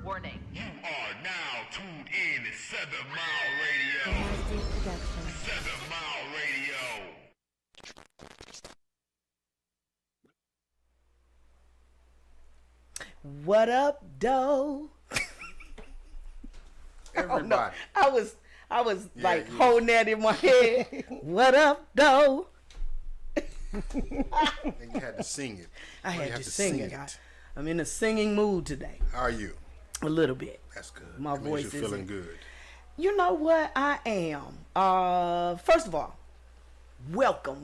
Warning. You are now tuned in to 7 Mile Radio. 7 Mile Radio. What up, doe? Everybody. I was like holding that in my head. What up, doe? And you had to sing it. I had to sing it. I'm in a singing mood today. How are you? A little bit. That's good. My voice is feeling good. You know what? I am. First of all, welcome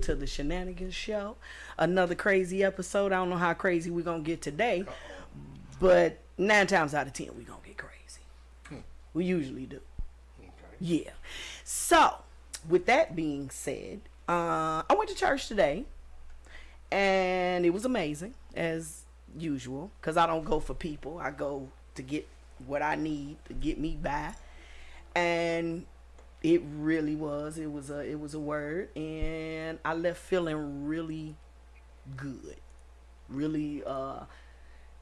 to the SheNanigans show. Another crazy episode. I don't know how crazy we're gonna get today, but 9 times out of 10 we're gonna get crazy. We usually do. Okay. Yeah. So, with that being said, I went to church today, and it was amazing as usual. Cause I don't go for people. I go to get what I need to get me by, and it really was. It was a word, and I left feeling really good, really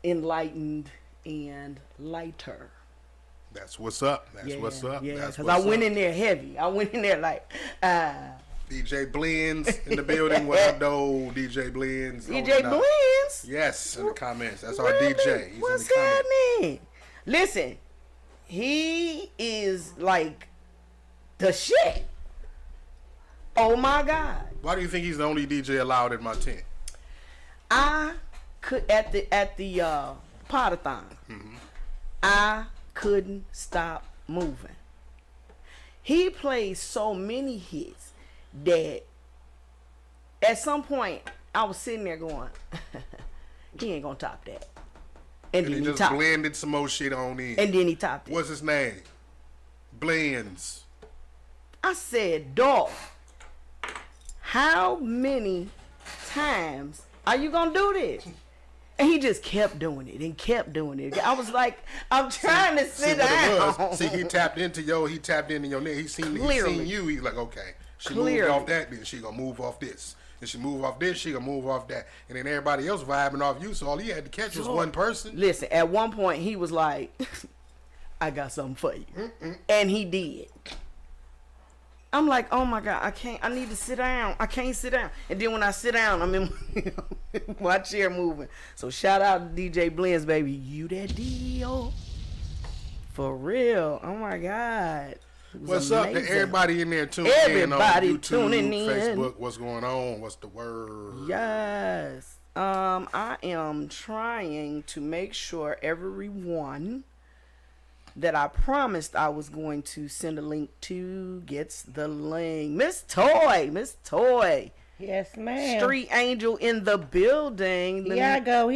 enlightened and lighter. That's what's up. That's what's up. Yeah, that's because what's I went up. in there heavy. I went in there like, DJ Blends in the building. What up, though? DJ Blends. DJ Blends? Yes, in the comments. That's our Really? DJ. He's What's in the comments. happening? Listen, he is like the shit. Oh my God. Why do you think he's the only DJ allowed in my tent? I could at the Potathon. I couldn't stop moving. He plays so many hits that at some point I was sitting there going, he ain't gonna top that. And And then he just topped it. blended some more shit on in. And then he topped it. What's his name? Blends. I said, dog, how many times are you gonna do this? And he just kept doing it and kept doing it. I was like, I'm trying to sit what it down. was. See, he tapped into your neck. He seen you. He's like, okay, she moved off that, then she gonna move off this. And she move off this, she gonna move off that. And then everybody else vibing off you, so all he had to catch was one person. Listen, at one point he was like, I got something for you. And he did. I'm like, oh my God, I need to sit down. I can't sit down. And then when I sit down, I'm in my chair moving. So shout out to DJ Blends, baby. You that deal. For real. Oh my God. What's up to everybody in there tuning in on YouTube, tuning in. Facebook? What's going on? What's the word? Yes. I am trying to make sure everyone that I promised I was going to send a link to gets the link. Miss Toy. Yes, ma'am. Street Angel in the building. Here I go.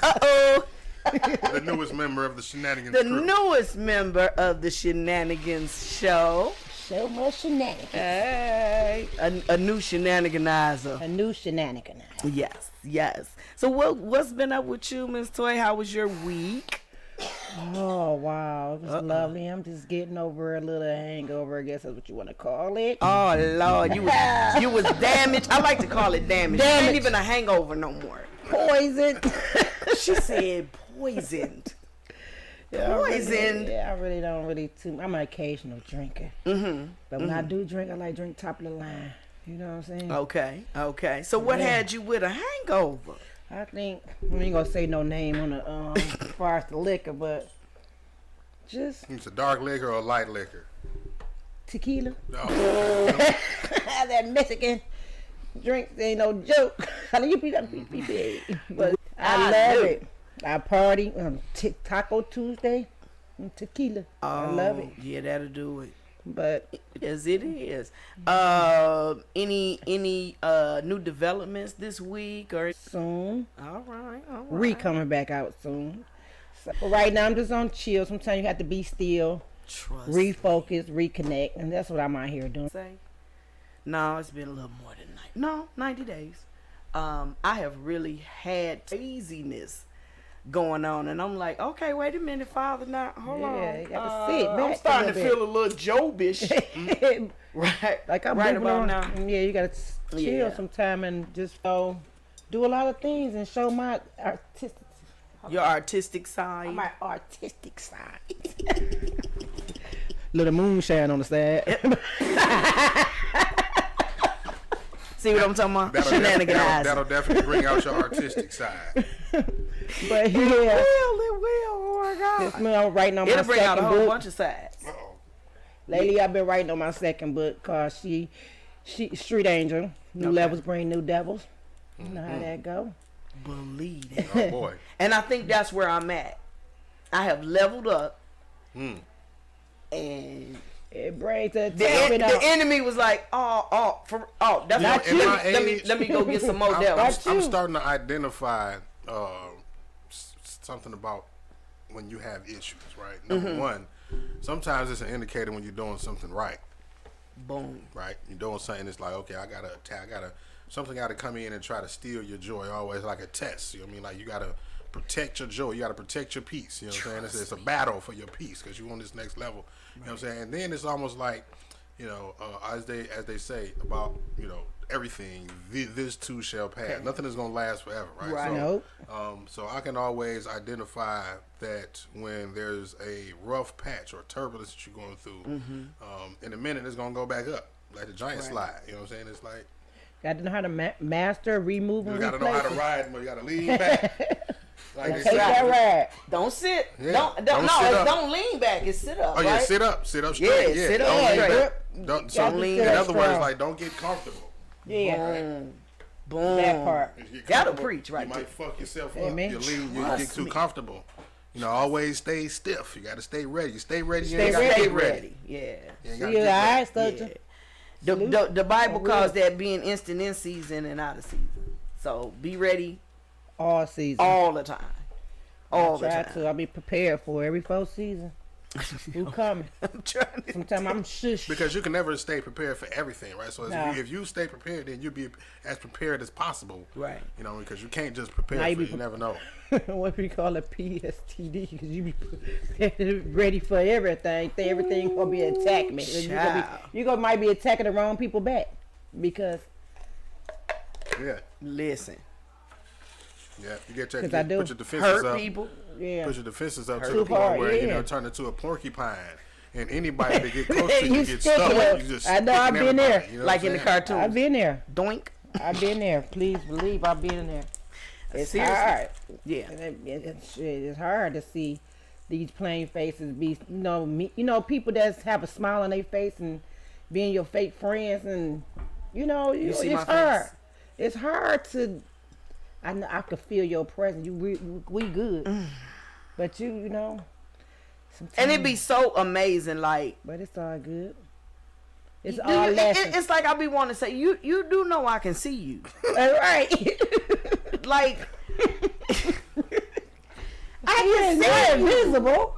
Uh-oh. The newest member of the SheNanigans The crew. newest member of the SheNanigans show. So much shenanigans. Hey. A new shenaniganizer. A new shenanigan. Yes. So what's been up with you, Miss Toy? How was your week? Oh, wow. It was lovely. I'm just getting over a little hangover. I guess that's what you want to call it. Oh, Lord. You was damaged. I like to call it damaged. It ain't even a hangover no more. Poisoned. She said poisoned. Poisoned. I really don't. I'm an occasional drinker. But when I do drink, I like drink top of the line. You know what I'm saying? Okay. So what had you with a hangover? I think, I ain't gonna say no name on the as far as the liquor, but just It's a dark liquor or a light liquor? tequila. No. That Mexican drink ain't no joke. I know you be but I love it. I party Taco Tuesday and tequila. I love it. Yeah, that'll do it. But Yes, it is. Any new developments this week or? soon, All right. coming back out soon. So right now I'm just on chill. Sometimes you have to be still, Trust. refocus, reconnect, and that's what I'm out here doing. Say. No, it's been a little more than 90 days. I have really had craziness going on, and I'm like, okay, wait a minute, Father, now hold on. Yeah, you gotta sit back I'm starting a to little feel a little Jobish. Right, Like I'm right moving about on. now. Yeah, you gotta chill Yeah. sometime and just go do a lot of things and show my artistic. Your artistic side. My artistic side. Little moonshine on the side. See what I'm talking about? That'll definitely bring out your artistic side. But yeah, it will. Oh my God. this man, I'm writing on It'll my bring out a second whole book. bunch of sides. Uh-oh. Lately, I've been writing on my second book cause she Street Angel. New levels bring new devils. You know how that go. Believe it. Oh boy. And I think that's where I'm at. I have leveled up, and It brings the the enemy was like, that's Not what, you. let me go get some more devils. I'm starting to identify something about when you have issues, right? Number one, sometimes it's an indicator when you're doing something right. Boom. Right? You're doing something, it's like, okay, something gotta come in and try to steal your joy, always like a test. You know what I mean? Like, you gotta protect your joy, you gotta protect your peace. You know what I'm saying? It's a battle for your peace because you're on this next level. You know what I'm saying? And then it's almost like, you know, as they say about, you know, everything, this too shall pass. Nothing is gonna last forever, right? Right. Nope. So I can always identify that when there's a rough patch or turbulence that you're going through, in a minute it's gonna go back up like the giant slide. You know what I'm saying? It's like, Got to know how to master, remove, and you gotta replace. know how to ride, but you gotta lean back. Like they Take say. that ride. Don't sit. Yeah. Don't lean back. It's sit up. Oh yeah, right? sit up straight. Yeah, sit up Don't lean straight. back. Don't Got to lean. sit In up other words, strong. like, don't get comfortable. Yeah. Boom. Boom. That part. If you get That'll comfortable, preach right You there. might fuck yourself Amen. up. You Trust get too me. comfortable. You know, always stay stiff. You gotta stay ready. You stay ready. You ain't Stay gotta Stay get ready. ready. Yeah. You ain't See gotta your get ready. eyes, Sturgeon? The Bible For calls real. that being instant in season and out of season. So be ready All season. all the time. All the Try time. to. I'll be prepared for every 4 season. Who coming? I'm trying to. Sometimes I'm shush. Because you can never stay prepared for everything, right? So Nah. if you stay prepared, then you'll be as prepared as possible. Right. You know, because you can't just prepare Now for you it. be You never know. What we call a PSTD, because you be ready for everything. Think everything gonna be attackment. You might be attacking the wrong people back because Yeah. Listen. Yeah. You get your, 'Cause I do. put your defenses Hurt up. people. yeah. Put your defenses up to Too the point hard, where, you yeah. know, turn into a porcupine. And anybody that get close to you You get stick stuck. it. You just I know, sticking I've been everybody, there. you know Like what in the I'm saying? cartoon. I've been there. Doink. I've been there. Please believe I've been there. It's Seriously. hard. Yeah. And it's hard to see these plain faces be, people that have a smile on their face and being your fake friends, and see my it's face? hard. It's hard to. I know I could feel your presence. We good, but you know. And it'd be so amazing, like But it's all good. It's do all you- lessons. it's like I be wanting to say, you do know I can see you. Right. Like I You're can not see you. invisible.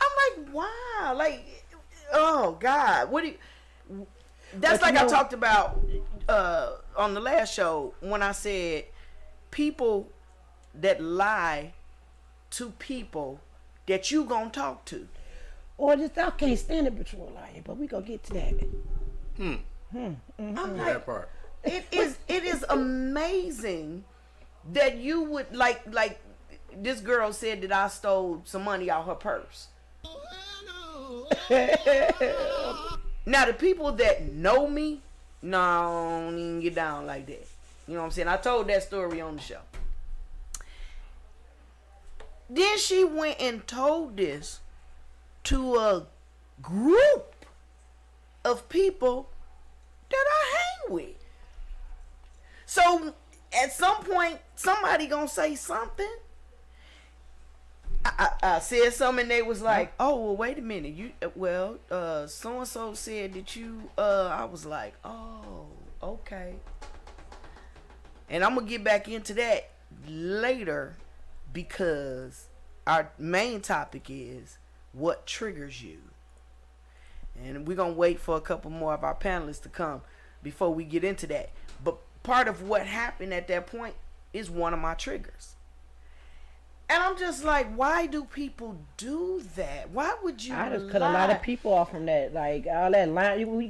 I'm like, wow, like, oh God, what do you? That's But like you I know- talked about on the last show when I said people that lie to people that you gonna talk to. Or just I can't stand it, but you're lying. But we gonna get to that. I'm Yeah, like, that part. it is amazing that you would like this girl said that I stole some money out her purse. Now the people that know me, no, I don't even get down like that. You know what I'm saying? I told that story on the show. Then she went and told this to a group of people that I hang with. So at some point, somebody gonna say something. I said something and they was like, oh, well, wait a minute. So-and-so said that you, I was like, oh, okay. And I'm going to get back into that later because our main topic is what triggers you. And we're going to wait for a couple more of our panelists to come before we get into that. But part of what happened at that point is one of my triggers. And I'm just like, why do people do that? Why would you I just cut a lot of people off from that. Like all that line, we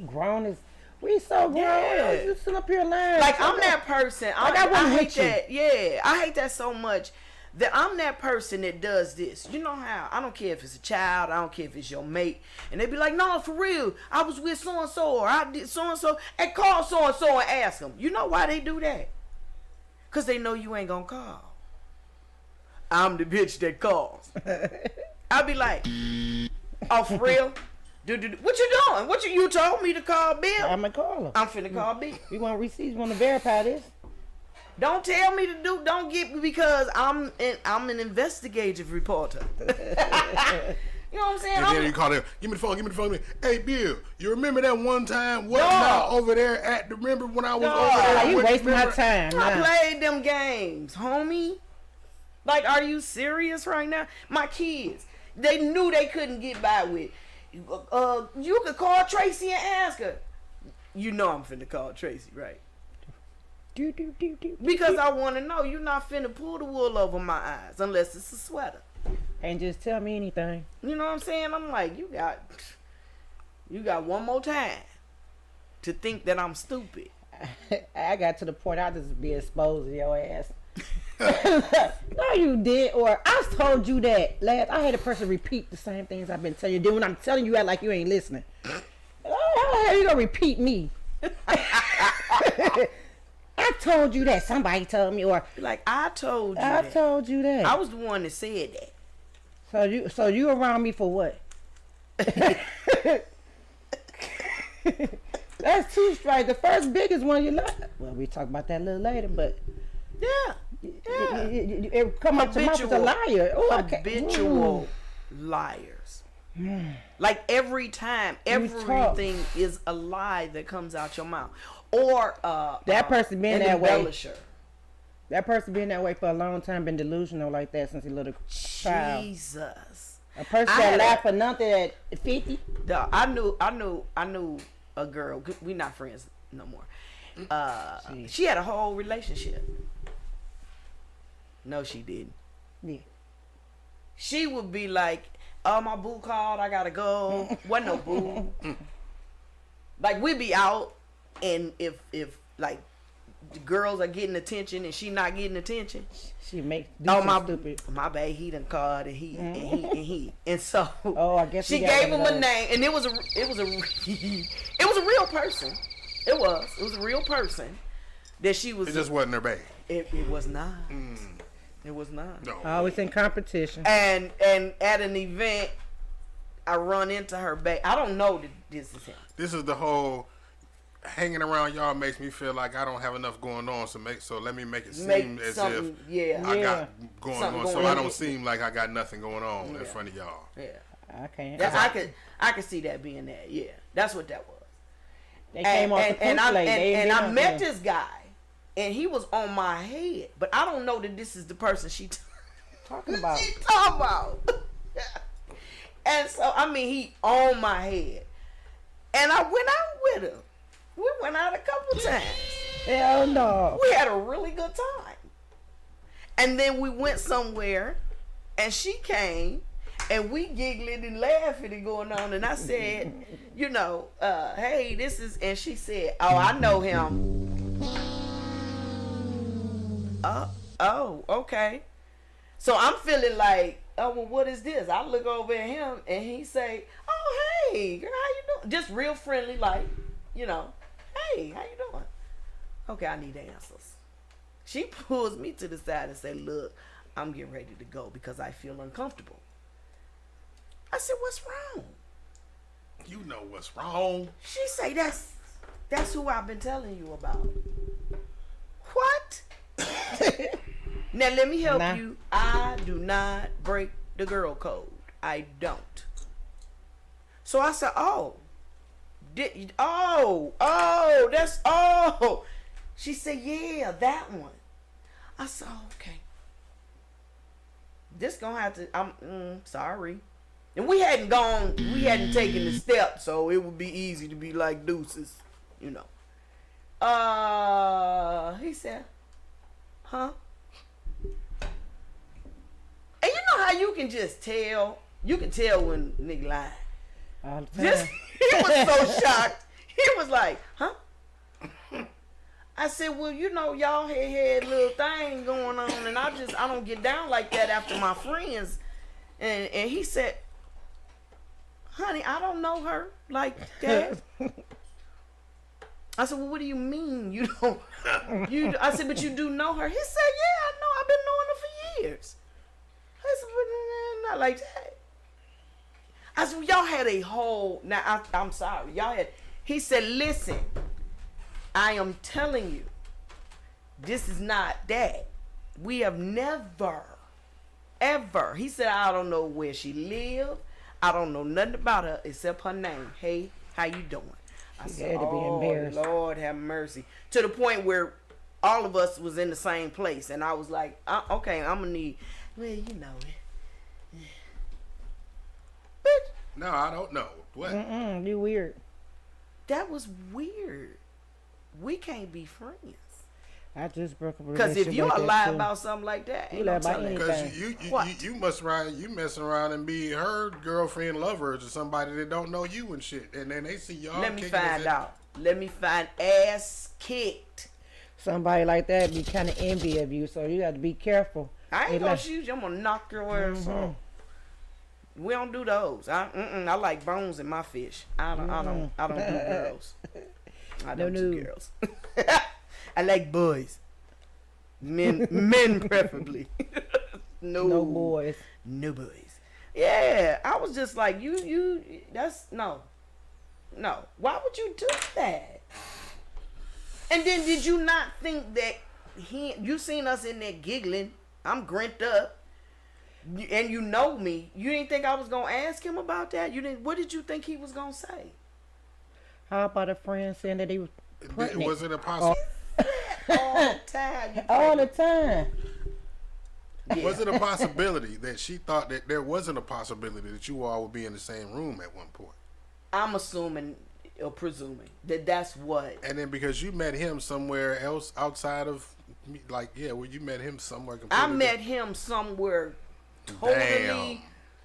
We so grown. Yeah. Just sit up here lying. Like, I'm that person. I I hate hate you. that. Yeah, I hate that so much. That I'm that person that does this. You know how? I don't care if it's a child. I don't care if it's your mate. And they be like, no, for real. I was with so-and-so or I did so-and-so. And call so-and-so and ask them. You know why they do that? Because they know you ain't going to call. I'm the bitch that calls. I'll be like, oh, for real? What you doing? You told me to call Bill? I'm going to call him. I'm finna call Bill. We want receipts. We want to verify this. Don't tell me to do. Don't get me because I'm an investigative reporter. You know what I'm saying? And then you call him. Give me the phone. Hey, Bill, you remember that one time? What over there at? Remember when I was over there? You wasting my time. I played them games, homie. Like, are you serious right now? My kids, they knew they couldn't get by with. You could call Tracy and ask her. You know I'm finna call Tracy, right? Because I want to know. You're not finna pull the wool over my eyes unless it's a sweater. And just tell me anything. You know what I'm saying? I'm like, you got one more time to think that I'm stupid. I got to the point I just be exposed to your ass. No, you did. Or I told you that last. I had a person repeat the same things I've been telling you. Then when I'm telling you, act like you ain't listening. How you gonna repeat me? I told you that. Somebody told me, or like I told you. I told you that. I was the one that said that. So you around me for what? That's two strikes. The first biggest one you like. Well, we talk about that a little later, but yeah. It come up to mouth as a liar. Habitual liars. Like every time, everything is a lie that comes out your mouth. Or that person being that way. Embellisher. That person being that way for a long time, been delusional like that since a little child. Jesus. A person that laughed for nothing at 50. I knew a girl. We not friends no more. She had a whole relationship. No, she didn't. Yeah. She would be like, "Oh, my boo called. I gotta go." Wasn't no boo. Like we'd be out. And if like the girls are getting attention and she not getting attention, she makes stupid. My bad, he done called and he and so I guess she gave him a name and it was a real person. It was a real person that she was. It just wasn't her babe. It was not. It was not. No. Always in competition. And at an event, I run into her babe. I don't know that this is him. This is the whole. Hanging around y'all makes me feel like I don't have enough going on, so let me make it seem as if I got going on, so I don't seem like I got nothing going on in front of y'all. Yeah, I can't. I could see that being that. Yeah, that's what that was. They came off the and I met this guy, and he was on my head, but I don't know that this is the person she talking about. She talking about. And so he on my head, and I went out with him. We went out a couple times. Hell no. We had a really good time. And then we went somewhere, and she came, and we giggling and laughing and going on. And I said, hey, this is, and she said, oh, I know him. Oh, okay. So I'm feeling like, oh, well, what is this? I look over at him, and he say, oh, hey, girl, how you doing? Just real friendly, like, hey, how you doing? Okay, I need answers. She pulls me to the side and say, look, I'm getting ready to go because I feel uncomfortable. I said, what's wrong? You know what's wrong. She say, that's who I've been telling you about. What? Now, let me help you. I do not break the girl code. I don't. So I said, she said, yeah, that one. I said, okay. This gonna have to, I'm sorry. And we hadn't taken the step, so it would be easy to be like deuces, He said, huh? And you know how you can just tell? You can tell when nigga lying. All the time. He was so shocked. He He was like, huh? I said, well, you know, y'all had a little thing going on, and I don't get down like that after my friends. And he said, honey, I don't know her like that. I said, well, what do you mean you don't? I said, but you do know her. He said, yeah, I know. I've been knowing her for years. I said, but not like that. I said, well, y'all had a whole. Now I'm sorry, y'all had. He said, listen, I am telling you, this is not that. We have never, ever. He said, I don't know where she lived. I don't know nothing about her except her name. Hey, how you doing? I said, had to be embarrassed. Lord have mercy. To the point where all of us was in the same place. And I was like, okay, I'm going to need, well, you know it. Bitch, No, I don't know. What? You weird. that was weird. We can't be friends. I just broke up a Because if you relationship are like that, lying too. about something like that, You ain't lie no about telling. anything. Because What? you messing around and be her girlfriend, lover to somebody that don't know you and shit, and then they see y'all. Let me kicking it find in. out. Let me find ass kicked. Somebody like that be kind of envy of you, so you got to be careful. I They ain't gonna like- shoot you. I'm gonna knock your ass off. We don't do those. I like bones in my fish. I don't do girls. I don't do No. girls. I like boys. Men preferably. No boys. No boys. Yeah, I was just like, that's no. Why would you do that? And then did you not think that you seen us in there giggling, I'm grint up, and you know me, you didn't think I was gonna ask him about that? What did you think he was gonna say? How about a friend saying that he was pregnant Was it a possible? All the time. you all the time? Was it a possibility that she thought that there wasn't a possibility that you all would be in the same room at one point? I'm assuming or presuming that that's what. And then because you met him somewhere else outside of, like, well, you met him somewhere completely. I met him somewhere totally. Damn.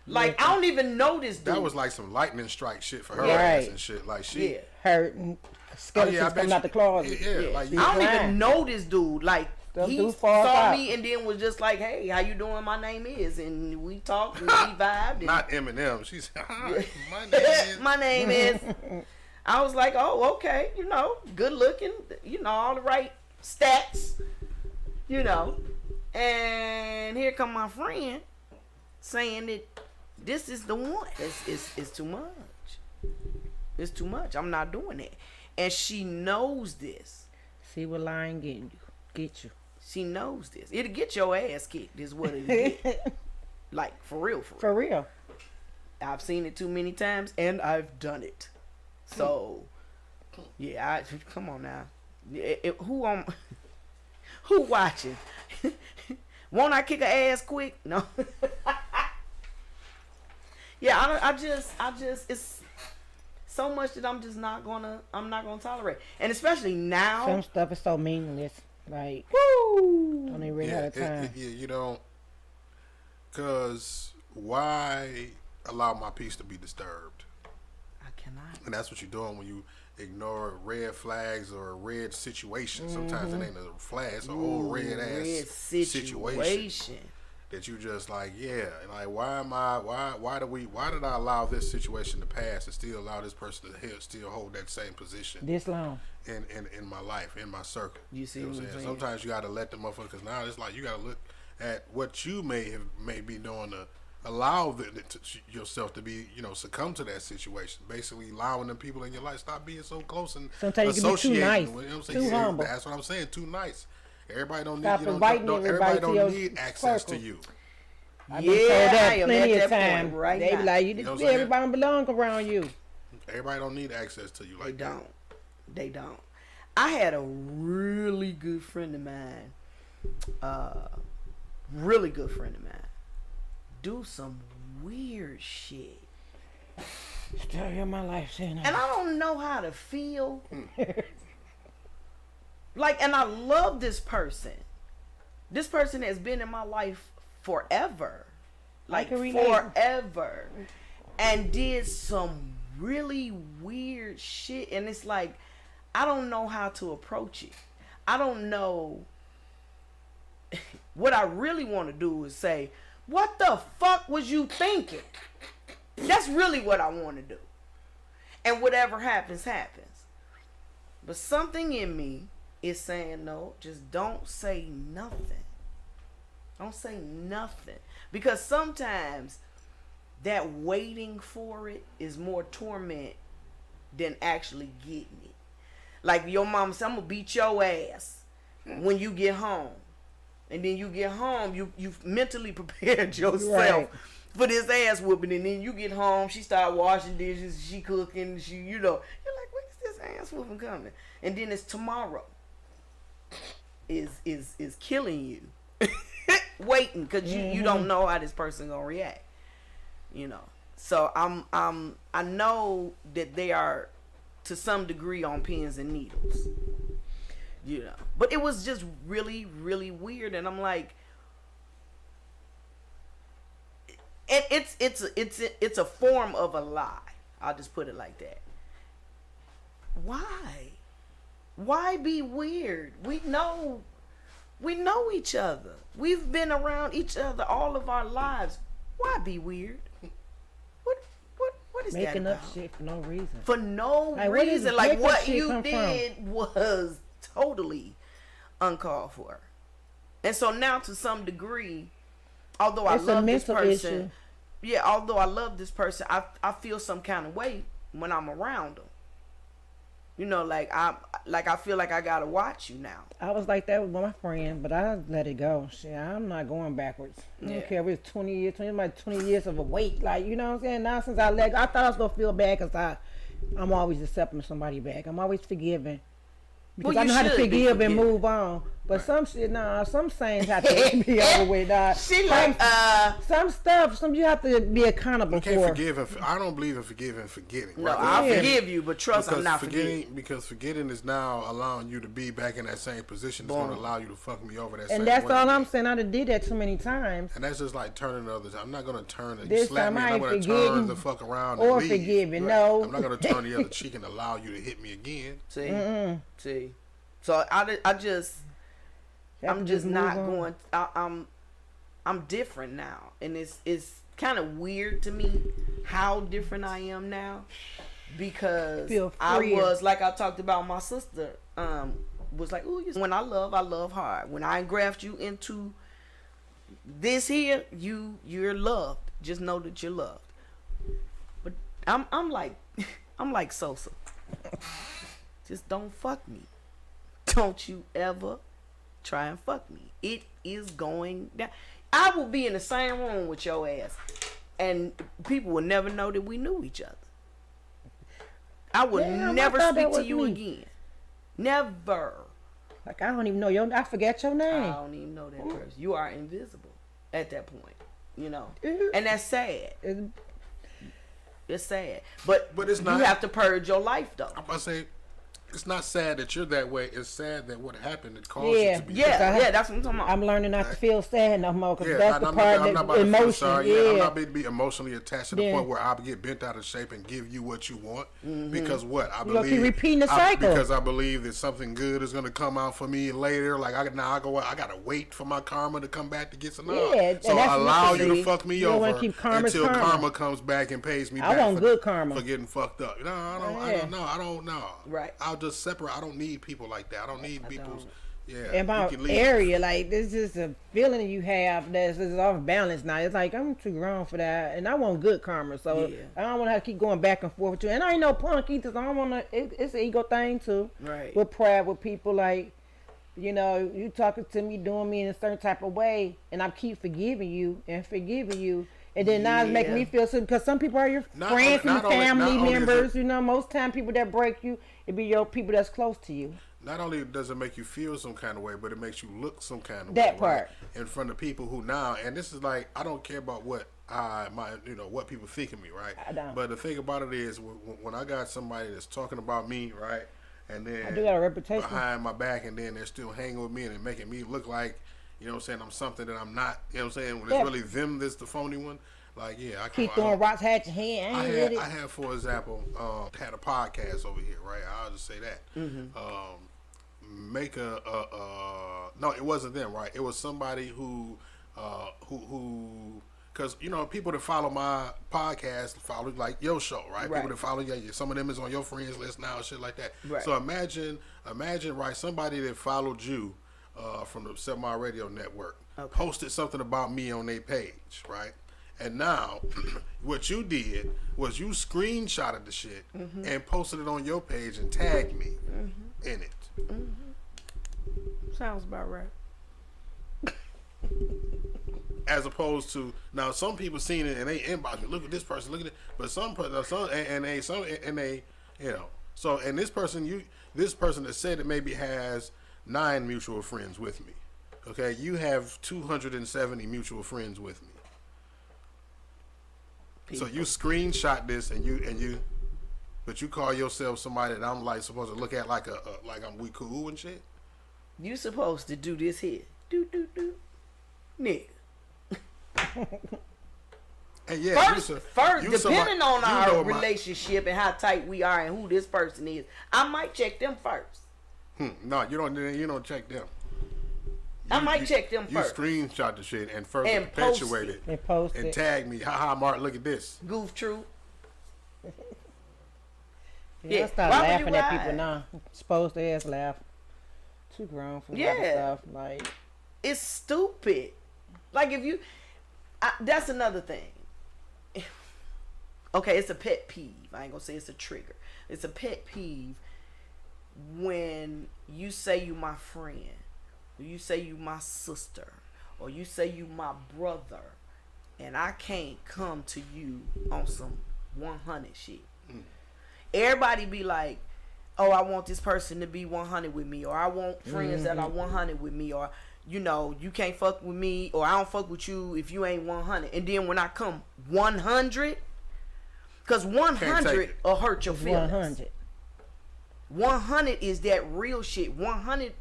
Like, I don't even know this dude. That was like some lightning strike shit for her Yeah. ass Right. and shit. Like she. Yeah. Hurt and skeletons I bet coming you- out the closet. Yeah, like you. I don't lying. even know this dude. Like, Some he dude falls saw out. me and then was just like, hey, how you doing? My name is. And we talked and we vibed. And Not Eminem. She said, "Hi, my name is." my name is. I was like, oh, okay. Good looking. All the right stats. And here come my friend saying that this is the one. It's too much. It's too much. I'm not doing it. And she knows this. See what lying get you. She knows this. It'll get your ass kicked is what it is. Like, for real. For real. I've seen it too many times and I've done it. So, yeah, come on now. Who watching? Won't I kick her ass quick? No. Yeah, I just, it's so much that I'm not gonna tolerate. And especially now. Some stuff is so meaningless. Like, Woo! don't even really have the time. You don't. Because why allow my peace to be disturbed? I cannot. And that's what you're doing when you ignore red flags or a red situation. Sometimes it ain't a flag, it's a whole red ass situation that you just like, like why did I allow this situation to pass and still allow this person to still hold that same position This long. in my life, in my circle. You see know what I'm saying? Sometimes you gotta let the motherfuckers, because now it's like you gotta look at what you may be doing to allow yourself to be, succumb to that situation. Basically, allowing the people in your life stop being so close and Sometimes you can be too associating nice, with, I'm saying? too humble. That's what I'm saying. Too nice. Everybody don't Stop need. inviting Everybody everybody to your don't need access circle. to you. I've been told I that am plenty at of that times. point right They be now. like, know what I'm everybody don't belong around you. Everybody don't need access to you like They that. don't. They don't. I had a really good friend of mine, do some weird shit. Story of my life, saying And I don't know how to feel. Like, and I love this person. This person has been in my life forever. Like, can relate. forever. And did some really weird shit, and it's like I don't know how to approach it. I don't know. What I really want to do is say, what the fuck was you thinking? That's really what I want to do. And whatever happens, happens. But something in me is saying, no, just don't say nothing. Don't say nothing. Because sometimes that waiting for it is more torment than actually getting it. Like your mama said, I'm going to beat your ass when you get home. And then you get home, you've mentally prepared yourself for this ass whooping. And then you get home, she start washing dishes, she cooking, you're like, when is this ass whooping coming? And then it's tomorrow is killing you. Waiting, because you don't know how this person gonna react. So I know that they are to some degree on pins and needles. But it was just really, really weird, and I'm like, it's a form of a lie. I'll just put it like that. Why be weird? We know each other. We've been around each other all of our lives. Why be weird? What is making that up shit for no reason? For no reason. Like what you did was totally uncalled for. And so now to some degree, although I love this person, although I love this person, I feel some kind of way when I'm around them. I feel like I gotta watch you now. I was like that with my friend, but I let it go. Shit, I'm not going backwards. I don't care if it's 20 years of a wait. Like, you know what I'm saying? Now since I let go, I thought I was gonna feel bad because I'm always accepting somebody back. I'm always forgiving. Because I know how to forgive and move on. But some shit, some things have to be over with. Some stuff, you have to be accountable for. You can't forgive. I don't believe in forgiving and forgetting. No, I'll forgive you, but trust I'm not forgetting. Because forgetting is now allowing you to be back in that same position. It's going to allow you to fuck me over that same way. And that's all I'm saying. I done did that too many times. And that's just like turning the others. I'm not going to turn it. This you slap time me, I I'm ain't going to turn the fuck around and or leave. forgiving. No. I'm not going to turn the other cheek and allow you to hit me again. See. So I'm just not going. I'm different now, and it's kind of weird to me how different I am now, because I was like I talked about my sister. Was like, ooh, when I love hard. When I engraft you into this here, you're loved. Just know that you're loved. But I'm like Sosa. Just don't fuck me. Don't you ever try and fuck me. It is going down. I will be in the same room with your ass, and people will never know that we knew each other. I would never speak to you again. Never. Like, I don't even know I forget your name. I don't even know that person. You are invisible at that point, and that's sad. It's sad, but it's not. You have to purge your life, though. I'm about to say, it's not sad that you're that way. It's sad that what happened that caused you to be that's what I'm talking about. I'm learning not to feel sad no more, because that's the part that emotion. I'm not about to be emotionally attached to the point where I get bent out of shape and give you what you want. Because what I believe, keep repeating the cycle. Because I believe that something good is going to come out for me later. Like I gotta wait for my karma to come back to get some love. So I allow you to fuck me over until karma comes back and pays me back. I want good karma for getting fucked up. No, I don't know. Right. I'll just separate. I don't need people like that. I don't need people's. Yeah. In my area, like, this is a feeling you have that's off balance now. It's like, I'm too grown for that, and I want good karma, so I don't want to have to keep going back and forth with you. And I ain't no punk either, so I don't want to. It's an ego thing too. Right. With pride with people, like, you talking to me, doing me in a certain type of way, and I keep forgiving you. And then now it's making me feel sick, because some people are your friends and family members. Most time people that break you, it be your people that's close to you. Not only does it make you feel some kind of way, but it makes you look some kind of way. That part. Right? In front of people who now, and this is like, I don't care about what what people think of me, right? I don't. But the thing about it is, when I got somebody that's talking about me, right, and then I do got a reputation behind my back, and then they're still hanging with me and making me look like, I'm something that I'm not. You know what I'm saying? When it's really them that's the phony one. Like, yeah, I Keep throwing rocks at your hand. I had, for example, had a podcast over here, right? I'll just say that. Make no, it wasn't them, right? It was somebody who, because people that follow my podcast follow like your show, right? People that follow some of them is on your friends list now, shit like that. Right. So imagine, right? Somebody that followed you from the 7 Mile Radio Network posted something about me on their page, right? And now, what you did was you screenshotted the shit and posted it on your page and tagged me in it. Sounds about right. As opposed to now, some people seen it and they inbox me. Look at this person. Look at it. But some and they So and this person that said it maybe has 9 mutual friends with me. Okay, you have 270 mutual friends with me. People. So you screenshot this and you, but you call yourself somebody that I'm like supposed to look at like we cool and shit. You supposed to do this here, do, nigga. And yeah, first, depending on our relationship and how tight we are and who this person is, I might check them first. No, you don't check them. I might check them first. You screenshot the shit and further perpetuate it. And post it. And tag me. Haha, Mark, look at this. Goof true. I start laughing at people now. Supposed to ass laugh. Too grown for that stuff. Like, it's stupid. Like that's another thing. Okay, it's a pet peeve. I ain't gonna say it's a trigger. It's a pet peeve when you say you my friend, or you say you my sister, or you say you my brother, and I can't come to you on some 100 shit. Everybody be like, oh, I want this person to be 100 with me, or I want friends that are 100 with me, or you can't fuck with me, or I don't fuck with you if you ain't 100. And then when I come 100, because 100 will hurt your feelings. 100. 100 is that real shit. 100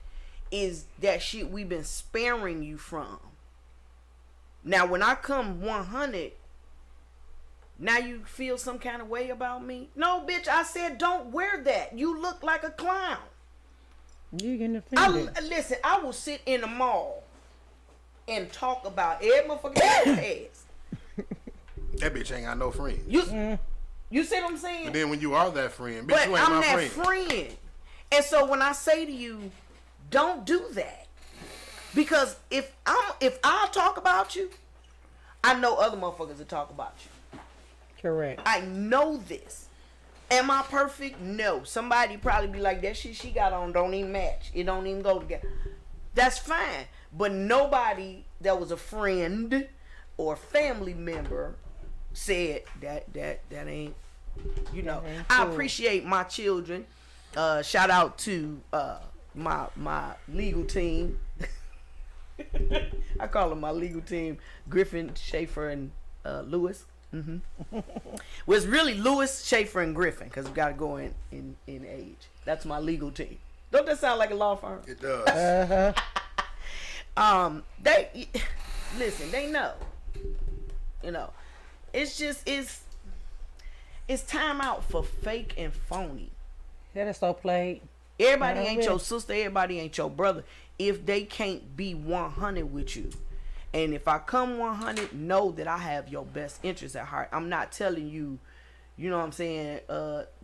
is that shit we've been sparing you from. Now, when I come 100, now you feel some kind of way about me? No, bitch, I said don't wear that. You look like a clown. You getting offended. Listen, I will sit in the mall and talk about every motherfucking ass. That bitch ain't got no friends. You see what I'm saying? But then when you are that friend, bitch, but you ain't I'm my that friend. And so when I say to you, don't do that. Because if I talk about you, I know other motherfuckers will talk about you. Correct. I know this. Am I perfect? No. Somebody probably be like, that shit she got on don't even match. It don't even go together. That's fine. But nobody that was a friend or family member said that ain't, I appreciate my children. Shout out to my legal team. I call them my legal team, Griffin, Schaefer, and Lewis. Well, it's really Lewis, Schaefer, and Griffin, because we got to go in age. That's my legal team. Don't that sound like a law firm? It does. They listen. They know. It's just it's time out for fake and phony. That is so played. Everybody ain't your sister. Everybody ain't your brother. If they can't be 100 with you. And if I come 100, know that I have your best interest at heart. I'm not telling you, you know what I'm saying,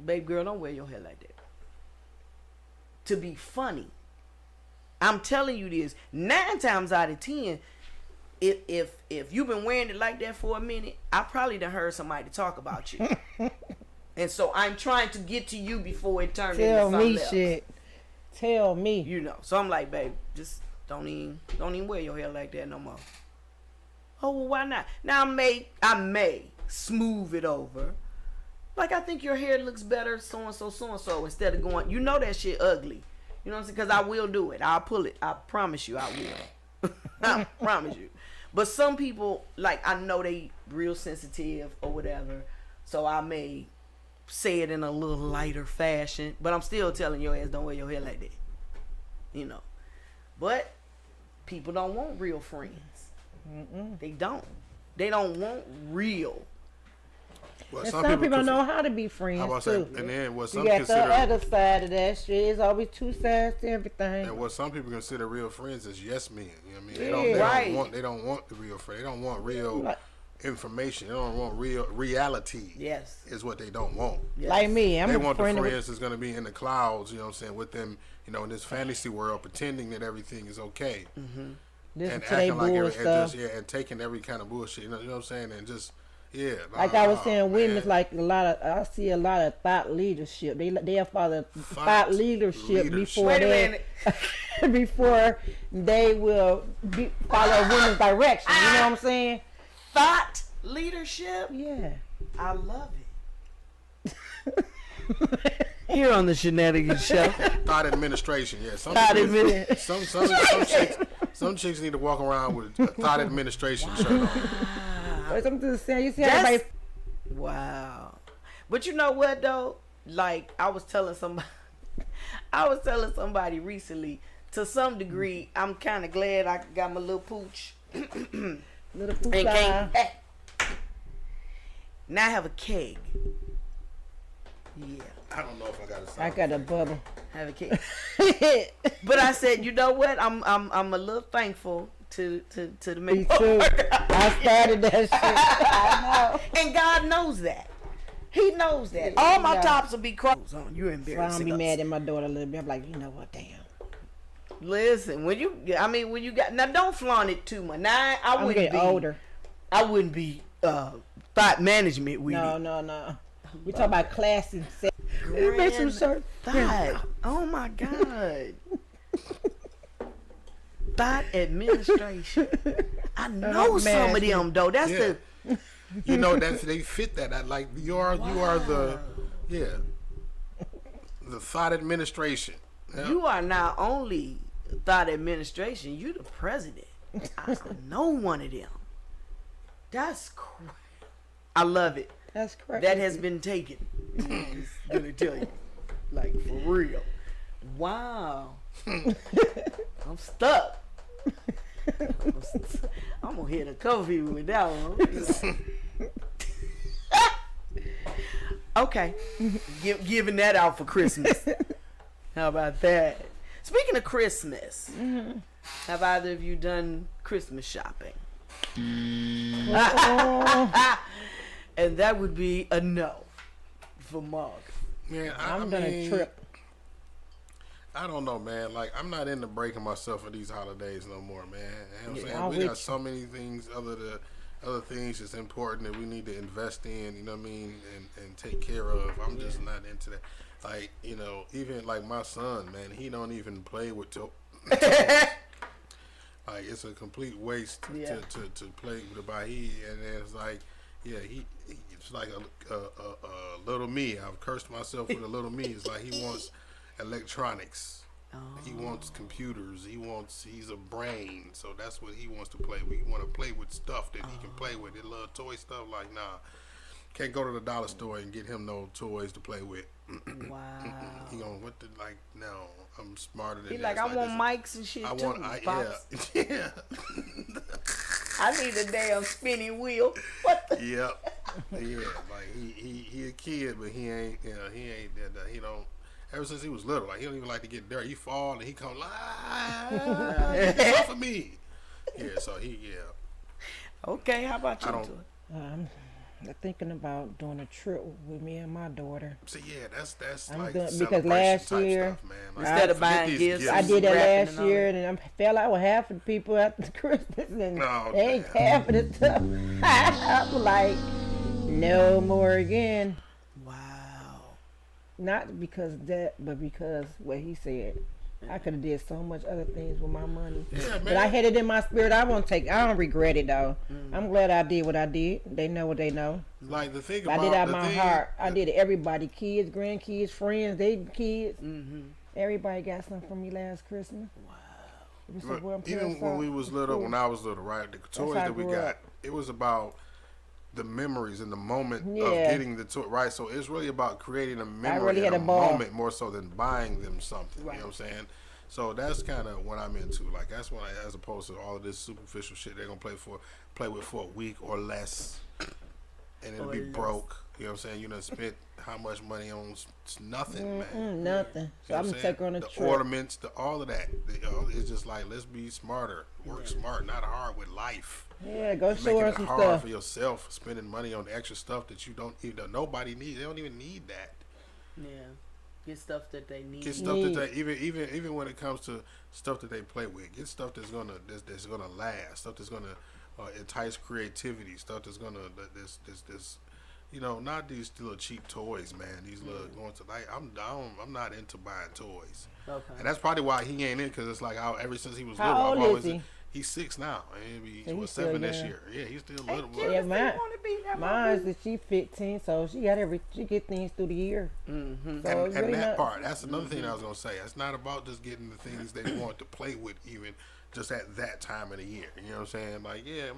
baby girl, don't wear your hair like that. To be funny. I'm telling you this, 9 times out of 10, if you've been wearing it like that for a minute, I probably done heard somebody talk about you. And so I'm trying to get to you before it turns into something else. Shit. Tell me. So I'm like, babe, just don't even wear your hair like that no more. Oh, well, why not? Now I may smooth it over. Like, I think your hair looks better so and so instead of going, that shit ugly. You know what I'm saying? Because I will do it. I'll pull it. I promise you I will. I promise you. But some people, like, I know they real sensitive or whatever, so I may say it in a little lighter fashion, but I'm still telling your ass don't wear your hair like that. But people don't want real friends. They don't. They don't want real. Well, And some people don't know how to be friends how about too. that? And then what You some got consider the other side of that shit. It's always two sides to everything. and what some people consider real friends is yes men. You know what I mean? Yeah. They don't want the real friend. They don't want real Like- information. They don't want real reality. Yes. Is what they don't want. Yes. Like me, I'm They a want the friend of friends that's gonna be in the clouds, you know what I'm saying, with them, you know, in this fantasy world, pretending that everything is okay. listen And to they acting like bull and stuff. and taking every kind of bullshit, you know what I'm saying? And just Like I was saying, women is man. like I see a lot of thought leadership. They follow thought leadership before Wait a they minute. before they will follow a woman's direction. You know what I'm saying? Thought leadership. Yeah. I love it. Here on the Shenanigans Show. Thought administration, yeah. Thought administration. Some chicks need to walk around with a thought administration shirt on. But I'm just saying, you see That's- everybody. Wow. But you know what though? Like I was telling somebody recently, to some degree, I'm kinda glad I got my little pooch. Little poop And eye. can't. Now I have a keg. Yeah. I don't know if I got a I got a bubble. I have a keg. But I said, you know what? I'm a little thankful to the Me man. too. I started that shit. I know. And God knows that. He knows that. All my tops will be crossed on. You're So I embarrassing don't be us. mad at my daughter a little bit. I'm like, you know what? Damn. Listen, when you got now, don't flaunt it too much. Now I I'm wouldn't getting be older. I wouldn't be thought management with No, it. no. We talk about class and sex. It makes you so. Thought. Oh my God. Thought administration. I know some of them though. That's Yeah. the You know, they fit that. I like you are the the thought administration. Yeah. you are not only thought administration, you the president. I know one of them. That's I love it. That's correct. That has been taken. I'm just gonna tell you, like for real. Wow. I'm stuck. I'm gonna hit a couple people with that one. Okay, giving that out for Christmas. How about that? Speaking of Christmas, have either of you done Christmas shopping? And that would be a no for Mark. Man, I'm done a trip. I don't know, man. Like, I'm not into breaking myself for these holidays no more, man. You know what I'm saying? I'm We with got you. so many things, other things that's important that we need to invest in, you know what I mean, and take care of. I'm just not into that. Like, you know, even like my son, man, he don't even play with like, it's a complete waste Yeah. to play with the and it's like, yeah, it's like a little me. I've cursed myself with a little me. It's like he wants electronics. He wants computers. He's a brain. So that's what he wants to play with. He want to play with stuff that he can play with. He love toy stuff. Like, nah, can't go to the dollar store and get him no toys to play with. Wow. He gonna no, I'm smarter than He this. like, I want this- mics and shit too. Pops. yeah. I need a damn spinning wheel. What the? Yep. Yeah. Like he a kid, but he ain't that. He don't. Ever since he was little, like he don't even like to get dirty. He fall and he come off of me. Yeah. So Okay, how about you? I don't- Toy? I'm thinking about doing a trip with me and my daughter. So yeah, that's I'm like done- because celebration last type year, stuff, man. Like, Instead of forget buying these gifts, I did that Rapping last and all year, that. and I fell out with half of the people after Christmas, and No, they ain't damn. half of the stuff. I was like, no more again. Wow. Not because of that, but because what he said. I could have did so much other things with my money. Yeah, But I man. had it in my spirit. I don't regret it though. I'm glad I did what I did. They know what they know. Like the thing I about did out the my thing, heart. I did it. Everybody, kids, grandkids, friends, they kids. Mm-hmm. Everybody got something from me last Christmas. Wow. It was so well Even when we was little, when I was little, right? The toys how I that we grew got, up. it was about the memories and the moment of Yeah. getting the toy, right? So it's really about creating a memory really and had a a ball. moment more so than buying them something. You know what I'm saying? So that's kind of what I'm into. Like that's when as opposed to all of this superficial shit they're gonna play with for a week or less, and it'll be broke. You know what I'm saying? You done spent how much money on nothing, man. Nothing. So I'm gonna take her on a trip. The ornaments, all of that. It's just like, let's be smarter. Work smart, not hard with life. Yeah, go You're show her making some it hard stuff. for yourself, spending money on extra stuff that you don't even nobody needs. They don't even need that. Yeah. Get stuff that they need. Get stuff that they even when it comes to stuff that they play with. Get stuff that's gonna last. Stuff that's gonna entice creativity. Stuff that's gonna this. You know, not these little cheap toys, man. These little going to like I'm not into buying toys, and that's probably why he ain't in. Because it's like ever since he was little, How I've old always is he? He's 6 now, and So he he's was 7 this still year. Yeah, he's still little. Yeah, Yeah, mine's that she 15, so she get things through the year. Mm-hmm. So and really that part, that's another thing I was gonna say. It's not about just getting the things they want to play with, even just at that time of the year. You know what I'm saying? Like, yeah.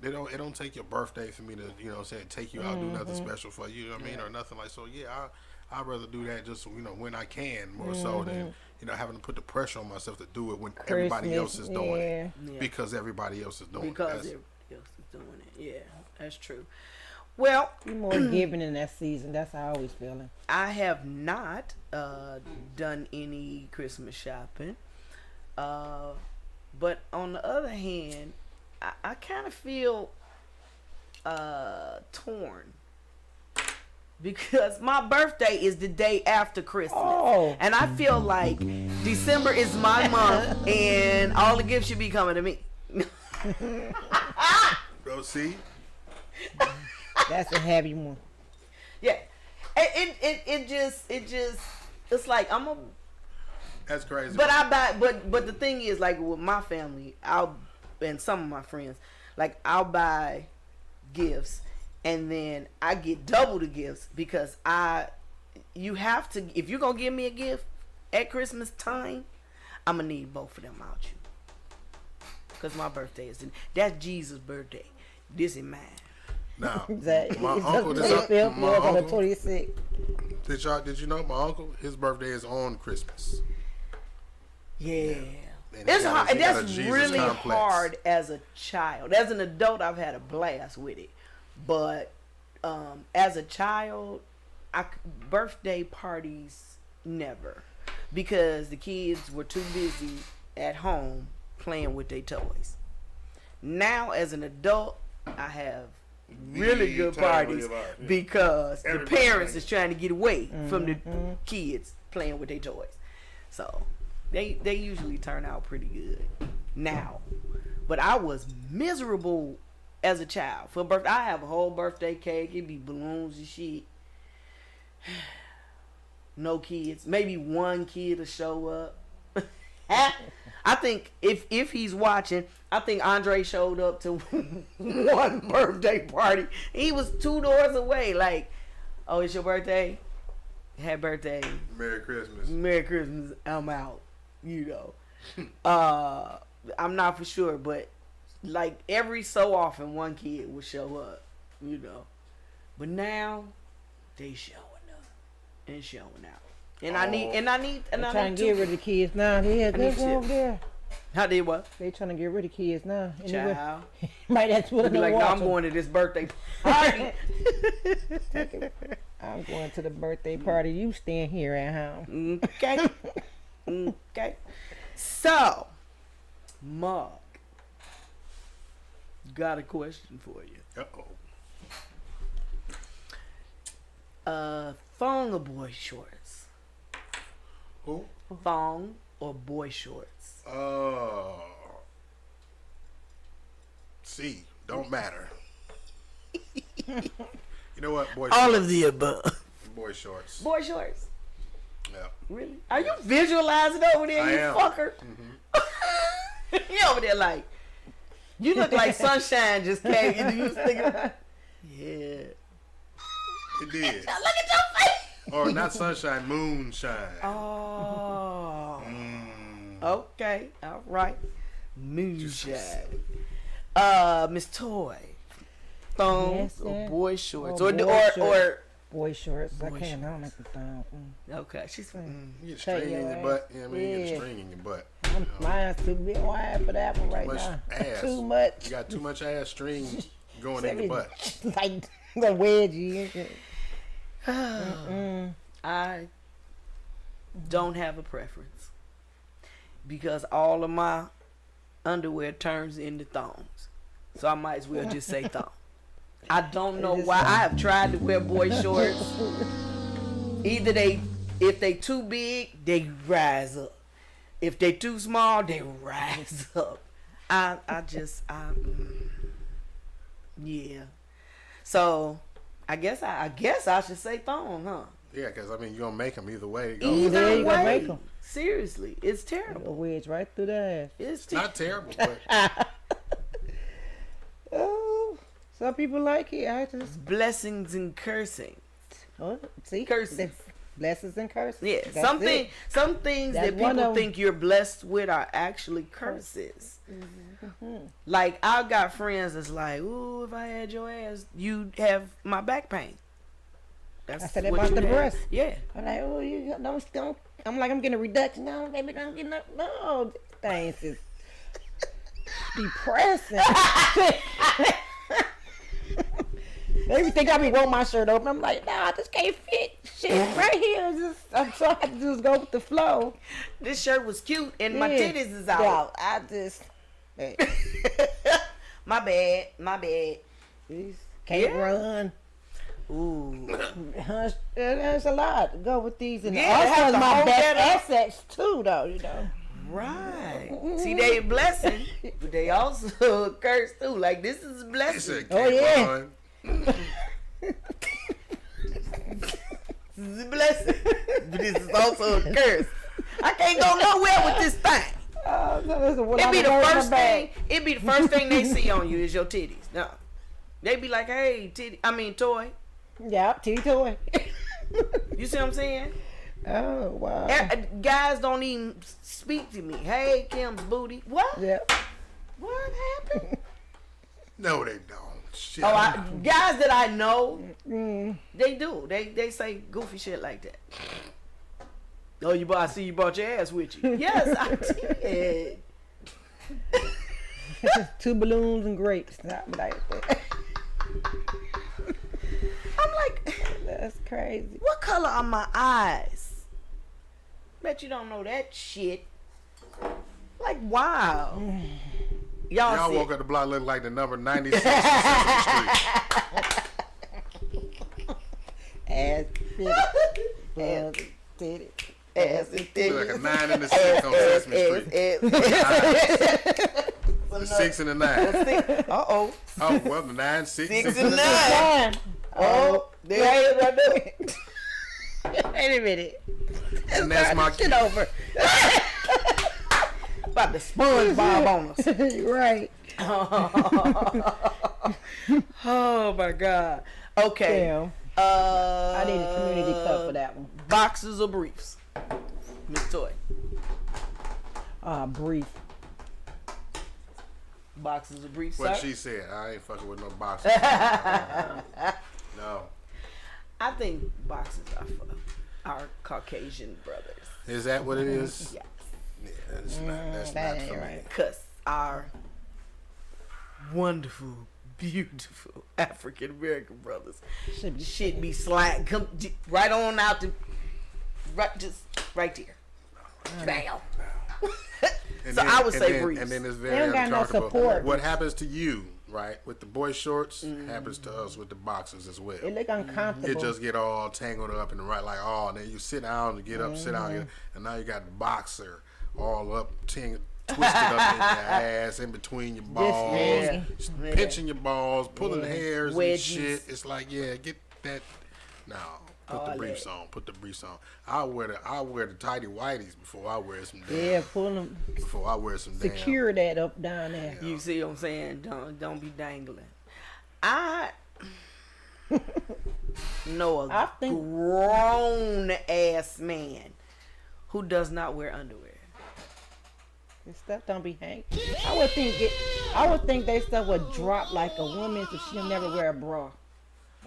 It don't take your birthday for me to, you know what I'm saying, take you out, do nothing special for you, you know what I mean, or nothing like. So yeah, I'd rather do that just, you know, when I can, more so than, you know, having to put the pressure on myself to do it when everybody else is doing it. Because everybody else is doing it. Because everybody else is doing it. Yeah, that's true. Well, You're more giving in that season. That's how I always feeling. I have not done any Christmas shopping. But on the other hand, I kind of feel torn because my birthday is the day after Christmas. Oh. And I feel like December is my month and all the gifts should be coming to me. Go see. That's a heavy one. Yeah. It just it's like That's crazy. but I buy but the thing is, like with my family, and some of my friends, like I'll buy gifts and then I get double the gifts because you have to, if you're gonna give me a gift at Christmas time, I'm gonna need both of them out you, because my birthday that's Jesus' birthday. This is mine. Now, Exactly. my uncle, on the 26th. did you know my uncle? His birthday is on Christmas. Yeah. And It's hard. he got a That's Jesus really complex. hard as a child. As an adult, I've had a blast with it, but as a child, birthday parties never, because the kids were too busy at home playing with their toys. Now, as an adult, I have really good parties because the parents is trying to get away from the kids playing with their toys. So they usually turn out pretty good now. But I was miserable as a child. For birthday, I have a whole birthday cake. It'd be balloons and shit. No kids. Maybe one kid will show up. I think if he's watching, I think Andre showed up to one birthday party. He was 2 doors away. Like, oh, it's your birthday? Happy birthday. Merry Christmas. Merry Christmas. I'm out. You know. I'm not for sure, but like every so often one kid will show up, you know. But now they showing up and showing out. And I need Trying to get rid of the kids now. Yeah, they go over there. How did what? They trying to get rid of kids now. Child. Might that's what Be like, no, I'm going to this birthday party. I'm going to the birthday party. You staying here at home. Okay. Okay. So, Mark, got a question for you. Thong or boy shorts? Who? Thong or boy shorts? See, don't matter. You know what? Boy All shorts. of the above. Boy shorts. Boy shorts. Yeah. Really? Are you visualizing over there, I you am. fucker? You over there like, you look like sunshine just came. You was thinking, yeah. It did. Look at your face. Or not sunshine, moonshine. Oh. Okay. All right. Moonshine. Miss Toy. Thongs Yes, or sir. boy shorts. Or Or boy shorts. Boy shorts. Boy I can't. I don't like the thong. Okay, she's. You get a string in your butt. You know what I mean? You get a string in your butt. Mine's too big wide for that one right Too much now. ass. Too much. You got too much ass string going in your butt. Like the wedgie. I don't have a preference because all of my underwear turns into thongs, so I might as well just say thong. I don't know why. I have tried to wear boy shorts. Either if they too big, they rise up. If they too small, they rise up. Yeah. So I guess I should say thong, huh? Yeah, because I mean, you're gonna make them either way. Either you gonna make way. 'em. Seriously, it's A terrible. wedge right through the ass. It's Not terrible, but Oh, some people like it. I just blessings and cursing. see Curses. the blessings and curses. Yeah, That's it. some things That's that one people of 'em. think you're blessed with are actually curses. Like I got friends that's like, "Ooh, if I had your ass, you'd have my back pain." That's I said that what about you the have. breast. Yeah. I'm like, oh, you don't. I'm like, I'm getting a reduction. No, baby, don't get no. No, things is depressing. They think I be wanting my shirt open. I'm like, nah, I just can't fit shit right here. So I have to just go with the flow. This shirt was cute and my Yeah. titties is out. Yeah, I just My bad. can't Yeah. run. Ooh. There's a lot to go with these, and Yeah, they have also to my hold that best assets too, though. You know. Right. See, they a blessing, but they also a curse too. Like this is a it's blessing. a Oh, yeah. run. This is a blessing, but this is also a curse. I can't go nowhere with this thing. It be the first thing. It be the first thing they see on you is your titties. No, they be like, "Hey, toy." Yeah, titty toy. You see what I'm saying? Oh wow. Guys don't even speak to me. Hey, Kim's booty. What? Yeah. What happened? No, they don't. Shit. Guys that I know, they do. They say goofy shit like that. Oh, I see you brought your ass with you. Yes, I did. 2 balloons and grapes. I'm like, I'm like, that's crazy. what color are my eyes? Bet you don't know that shit. Like, wow. Y'all see woke up the block looking like the number 96 on 7th Street. Ass, titty. ass and Look titties. like a 9 and a 6 on Sesame Street. The 6 and the 9. Uh-oh. Oh, well, the 9, 6, 6 and and 9. 9. Oh, there it is right there. Wait a minute. And that's my Get over. About the SpongeBob on us. Right. Oh my God. Okay. Damn. I need a community cup for that one. Boxers or briefs? Miss Toy. Brief. Boxers or briefs, What sir? she said. I ain't fucking with no boxers. No. I think boxers are for our Caucasian brothers. Is that what it is? Yes. Yeah, that's that not ain't for me. right. Because our wonderful, beautiful African American brothers should be sliding come right on out to just right there. Bam. And So I would say briefs. And then it's They very don't got no uncomfortable. support. What happens to you, right, with the boy shorts, happens to us with the boxers as well. It look uncomfortable. It just get all tangled up and right like, oh, and then you sit down and get up, sit down, and now you got the boxer all up, twisted up in your ass, in between your balls, yeah. pinching your balls, pulling hairs and Wedgies. shit. It's like, yeah, get that. No, put the briefs on. Put the briefs on. I'll wear the tighty whities before I wear some damn. Yeah, pull them. Before I wear some Secure that up down there. You see what I'm saying? Don't be dangling. I know I a think- grown ass man who does not wear underwear. This stuff don't be hanging. I would think that stuff would drop like a woman if she'll never wear a bra.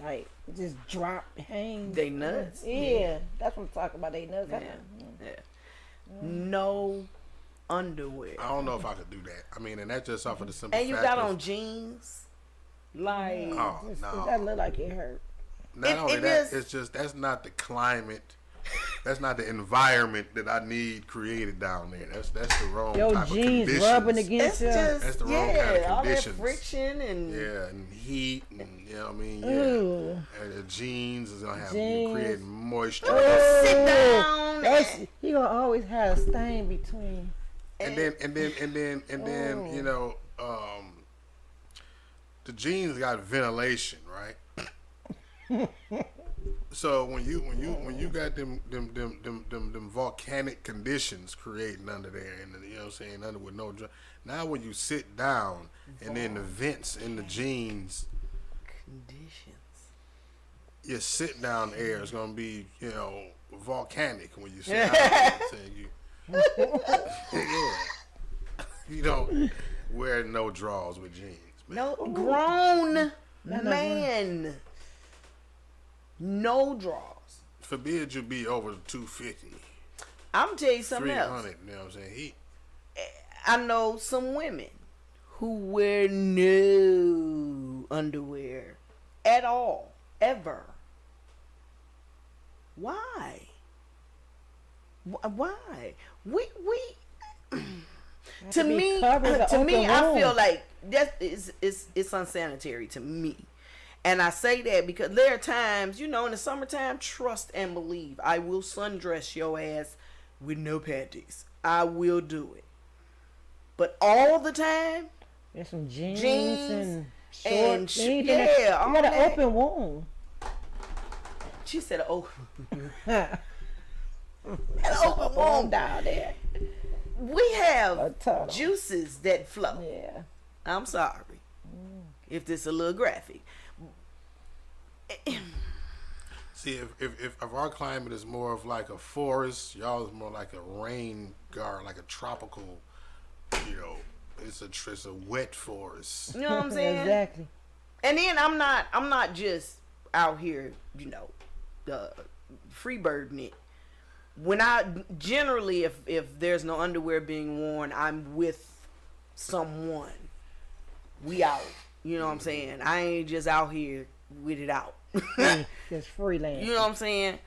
Like, just drop, hang. They nuts. Yeah, that's what I'm talking about. They nuts. Yeah. No underwear. I don't know if I could do that. I mean, and that's just off of the simple And you fact got of- on jeans. Like, Oh, no. That look like it hurt. Not only that, is- it's just that's not the climate. That's not the environment that I need created down there. That's the wrong Your type of jeans conditions. rubbing it's against you. just, That's the wrong kind of all that conditions. friction and Yeah, and heat, and you know what I mean. Yeah, Ooh. and the jeans is gonna have Jeans. you creating moisture. sit down. He gonna always have a stain between. And then you know, the jeans got ventilation, right? So when you got them volcanic conditions creating under there, and you know what I'm saying, under with no now when you sit down and then the vents in the jeans, conditions. your sit down air is gonna be, you know, volcanic when you sit down. You don't wear no drawers with jeans, man. No grown man. No draws. Forbid you be over 250, I'm gonna tell you something 300. else. You know what I'm saying? I know some women who wear no underwear at all, ever. Why? Why? We to me, I feel like that is it's unsanitary to me. And I say that because there are times, you know, in the summertime, trust and believe. I will sundress your ass with no panties. I will do it. But all the time, There's some jeans Jeans and shorts. and You got all an that. open wound. she said, "Oh, Open wound down there. we A have tunnel. juices that flow." Yeah. I'm sorry if this is a little graphic. See, if our climate is more of like a forest, y'all is more like a rain garden, like a tropical, you know, it's a wet forest. You know what I'm saying? Exactly. And then I'm not just out here, you know, free birding it. When I generally, if there's no underwear being worn, I'm with someone. We out. You know what I'm saying? I ain't just out here with it out. Just freelance. You know what I'm saying?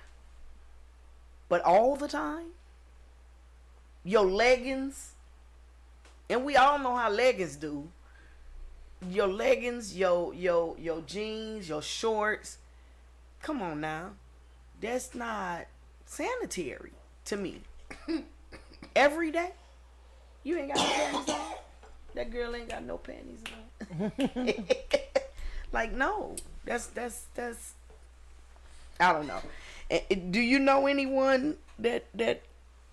But all the time, your leggings, and we all know how leggings do. Your leggings, your jeans, your shorts. Come on now, that's not sanitary to me. Every day, you ain't got no panties on. That girl ain't got no panties on. Like, no, that's. I don't know. Do you know anyone that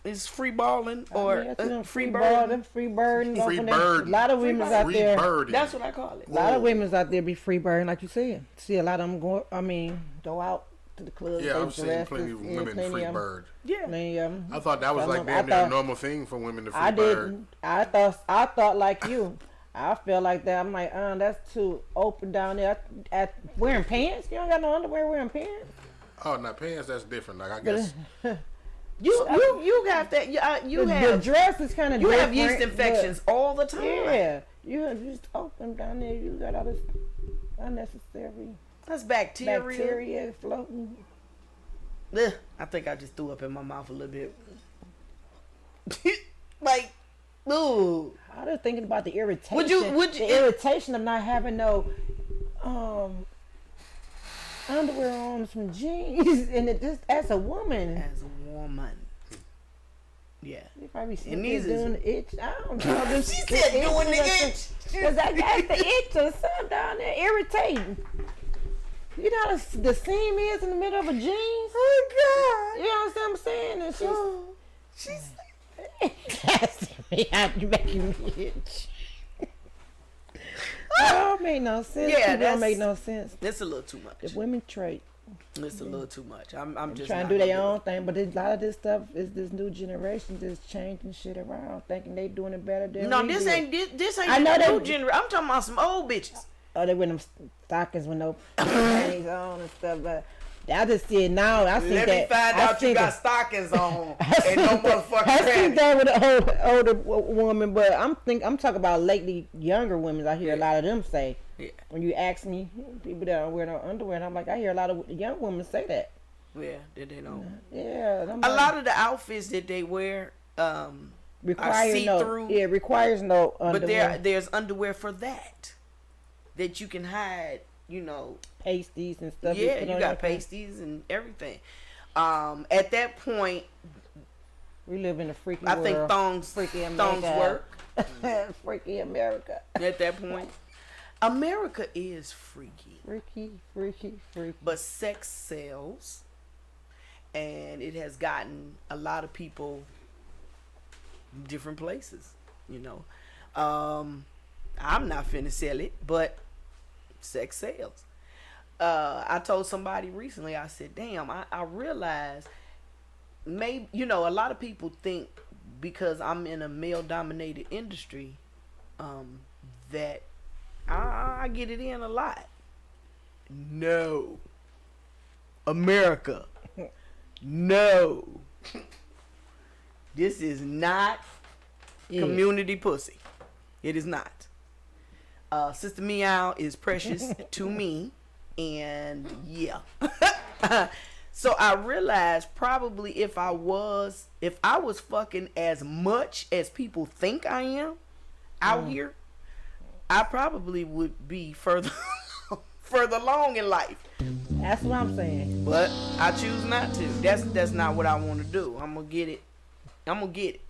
is free balling or free birding? Free birding. Free A birding. lot of women's out Free there. birding. That's what I call it. A lot of women's out there be free birding, like you said. See a lot of them go out to the club. Yeah, they I've seen dress, plenty of yeah, women plenty free of 'em. bird. Yeah. Many of 'em. I thought that was Some like of 'em, damn I near a thought- normal thing for women to free I bird. didn't. I thought like you. I feel like that. I'm like, that's too open down there. At wearing pants? You don't got no underwear wearing pants? Oh, now pants, that's different. Like I guess You have that. You the have dress is kind of you different. have yeast infections all the time. Yeah, you just open down there. You got all this unnecessary That's bacteria. bacteria floating. Ugh, I think I just threw up in my mouth a little bit. Like, ooh. I was thinking about the irritation. Would you- the irritation of not having no underwear on, some jeans, and it just as a woman, As a woman. Yeah. you probably sitting And there these is- doing the itch. I don't know. She said doing the itch. Cause I got the itch or something down there irritating. You know how the seam is in the middle of a jeans? Oh, You know what I'm saying? And God. She's you making me itch. Oh, make no sense. Yeah, People that's- don't make no sense. It's a little too much. The women trait. It's a little too much. I'm just Trying not to do their gonna own thing, but a lot of this stuff is this new generation just changing shit around, thinking they doing it better than No, we this did. ain't this ain't I know the new that- generation. I'm talking about some old bitches. Oh, they wear them stockings with no panties on and stuff. But I just see it now. I see Let that. me find out you got stockings on and no motherfucking I see panties. that with an older woman, but I'm talking about lately younger women. I hear a lot of them say. Yeah. When you ask me, people that don't wear no underwear, and I'm like, I hear a lot of young women say that. Yeah, that they don't. Yeah. A lot of the outfits that they wear are see-through. Requires no underwear. But there's underwear for that you can hide, pasties and stuff. Yeah, you got pasties and everything. At that point, we live in a freaky I world. think thongs work. Freaky America. At that point, America is freaky. Freaky. But sex sells, and it has gotten a lot of people different places. I'm not finna sell it, but sex sells. I told somebody recently, I said, damn, I realized maybe, a lot of people think because I'm in a male dominated industry, that I get it in a lot. No. America. No. This is not community pussy. It is not. Sister Meow is precious to me, and yeah. So I realized probably if I was fucking as much as people think I am out here, I probably would be further along in life. That's what I'm saying. But I choose not to. That's not what I want to do. I'm gonna get it.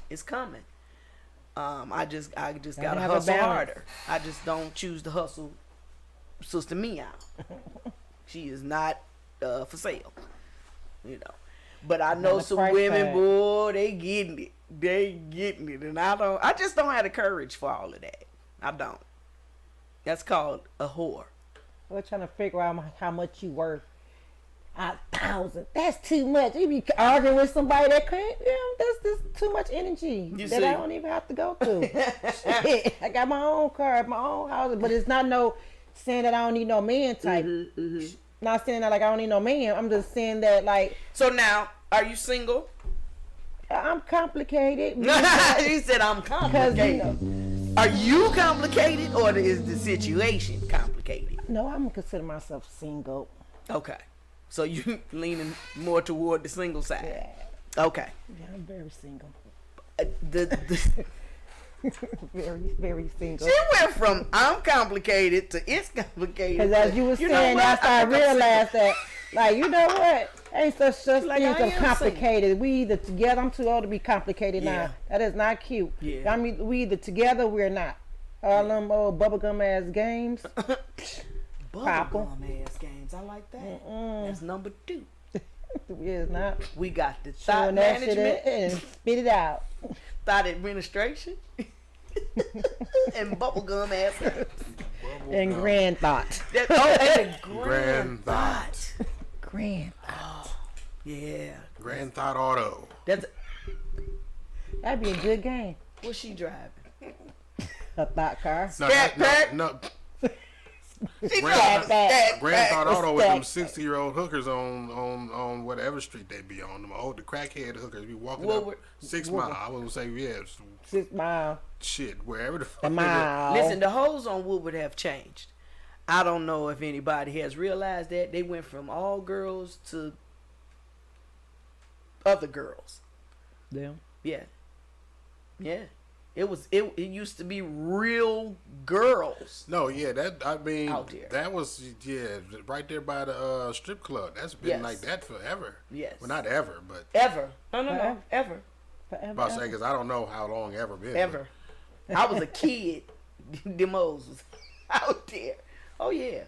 It's coming. I just gotta hustle harder. I just don't choose to hustle Sister Meow. She is not for sale. But I know some women, boy, they getting it. And I just don't have the courage for all of that. I don't. That's called a whore. We're trying to figure out how much you worth. 1,000. That's too much. You be arguing with somebody that can't. That's too much energy I don't even have to go through. Shit, I got my own car, my own house, but it's not no saying that I don't need no man type. Not saying that like I don't need no man. I'm just saying that like. So now, are you single? I'm complicated. You said I'm complicated. Are you complicated, or is the situation complicated? No, I'm gonna consider myself single. Okay, so you leaning more toward the single side. Yeah. Okay. Yeah, I'm very single. The very, very single. She went from I'm complicated to it's complicated. Because as you were saying, after I realized that, like, you know what? Ain't such like, things as complicated. Single. We either together. I'm too old to be complicated now. That is not cute. Yeah. I mean, we either together or we're not. All them old bubblegum ass games. Bubblegum ass games. I like that. That's number 2. It's not. We got the thought Showing that management shit and spit it out. thought administration. And bubblegum ass. And grand thought. And Grand thought. Grand thought. Yeah. Grand Thought Auto. That'd be a good game. What's she driving? A thought car. No. She Grand driving Thought Auto with them 60-year-old hookers on whatever street they be on. Them old the crackhead hookers be walking up 6 Mile. I was gonna say 6 Mile. Shit, wherever the fuck. The mile. Listen, the hoes on Woodward have changed. I don't know if anybody has realized that they went from all girls to other girls. Them. Yeah. It used to be real girls. No, yeah, out there. That was right there by the strip club. That's been like that forever. Yes. Well, not ever, but ever. No, ever. Forever. About to say, because I don't know how long ever been. Ever. I was a kid. Them hoes was out there. Oh yeah,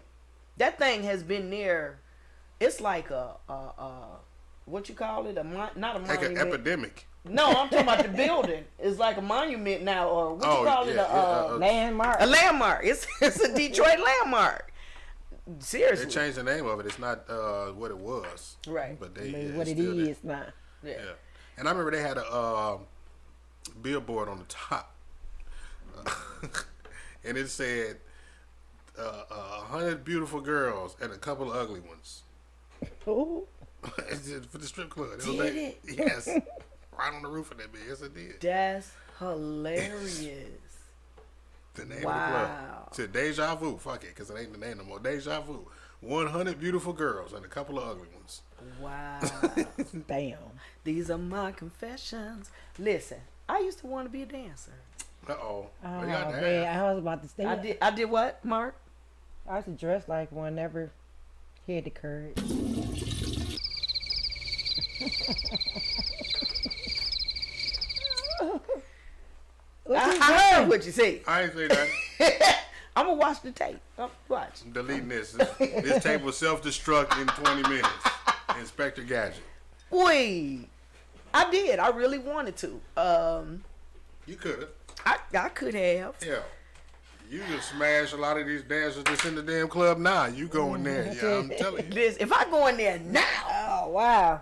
that thing has been there. It's like a what you call it? Not a monument. Like an epidemic. No, I'm talking about the building. It's like a monument now, or what you call it? A landmark. A landmark. It's a Detroit landmark. Seriously. They changed the name of it. It's not what it was. Right. But what it is now. Yeah. And I remember they had a billboard on the top, and it said 100 beautiful girls and a couple of ugly ones. Ooh. It's just for the strip club. Did it? Yes. Right on the roof of that bitch. Yes, it did. That's hilarious. The name of the club. To Deja Vu. Fuck it, because it ain't the name no more. Deja Vu. 100 beautiful girls and a couple of ugly ones. Wow. Damn. These are my confessions. Listen, I used to want to be a dancer. Uh-oh. Oh, Well, you got to man. have. I was about to say. I did what, Mark? I used to dress like one, never had the courage. I heard what you said. I ain't say that. I'm going to watch the tape. Watch. I'm deleting this. This tape will self-destruct in 20 minutes. Inspector Gadget. Boy, I did. I really wanted to. You could have. I could have. Yeah. You just smash a lot of these dancers that's in the damn club now. You go in there. Yeah, I'm telling you. This, if I go in there now, Oh, wow.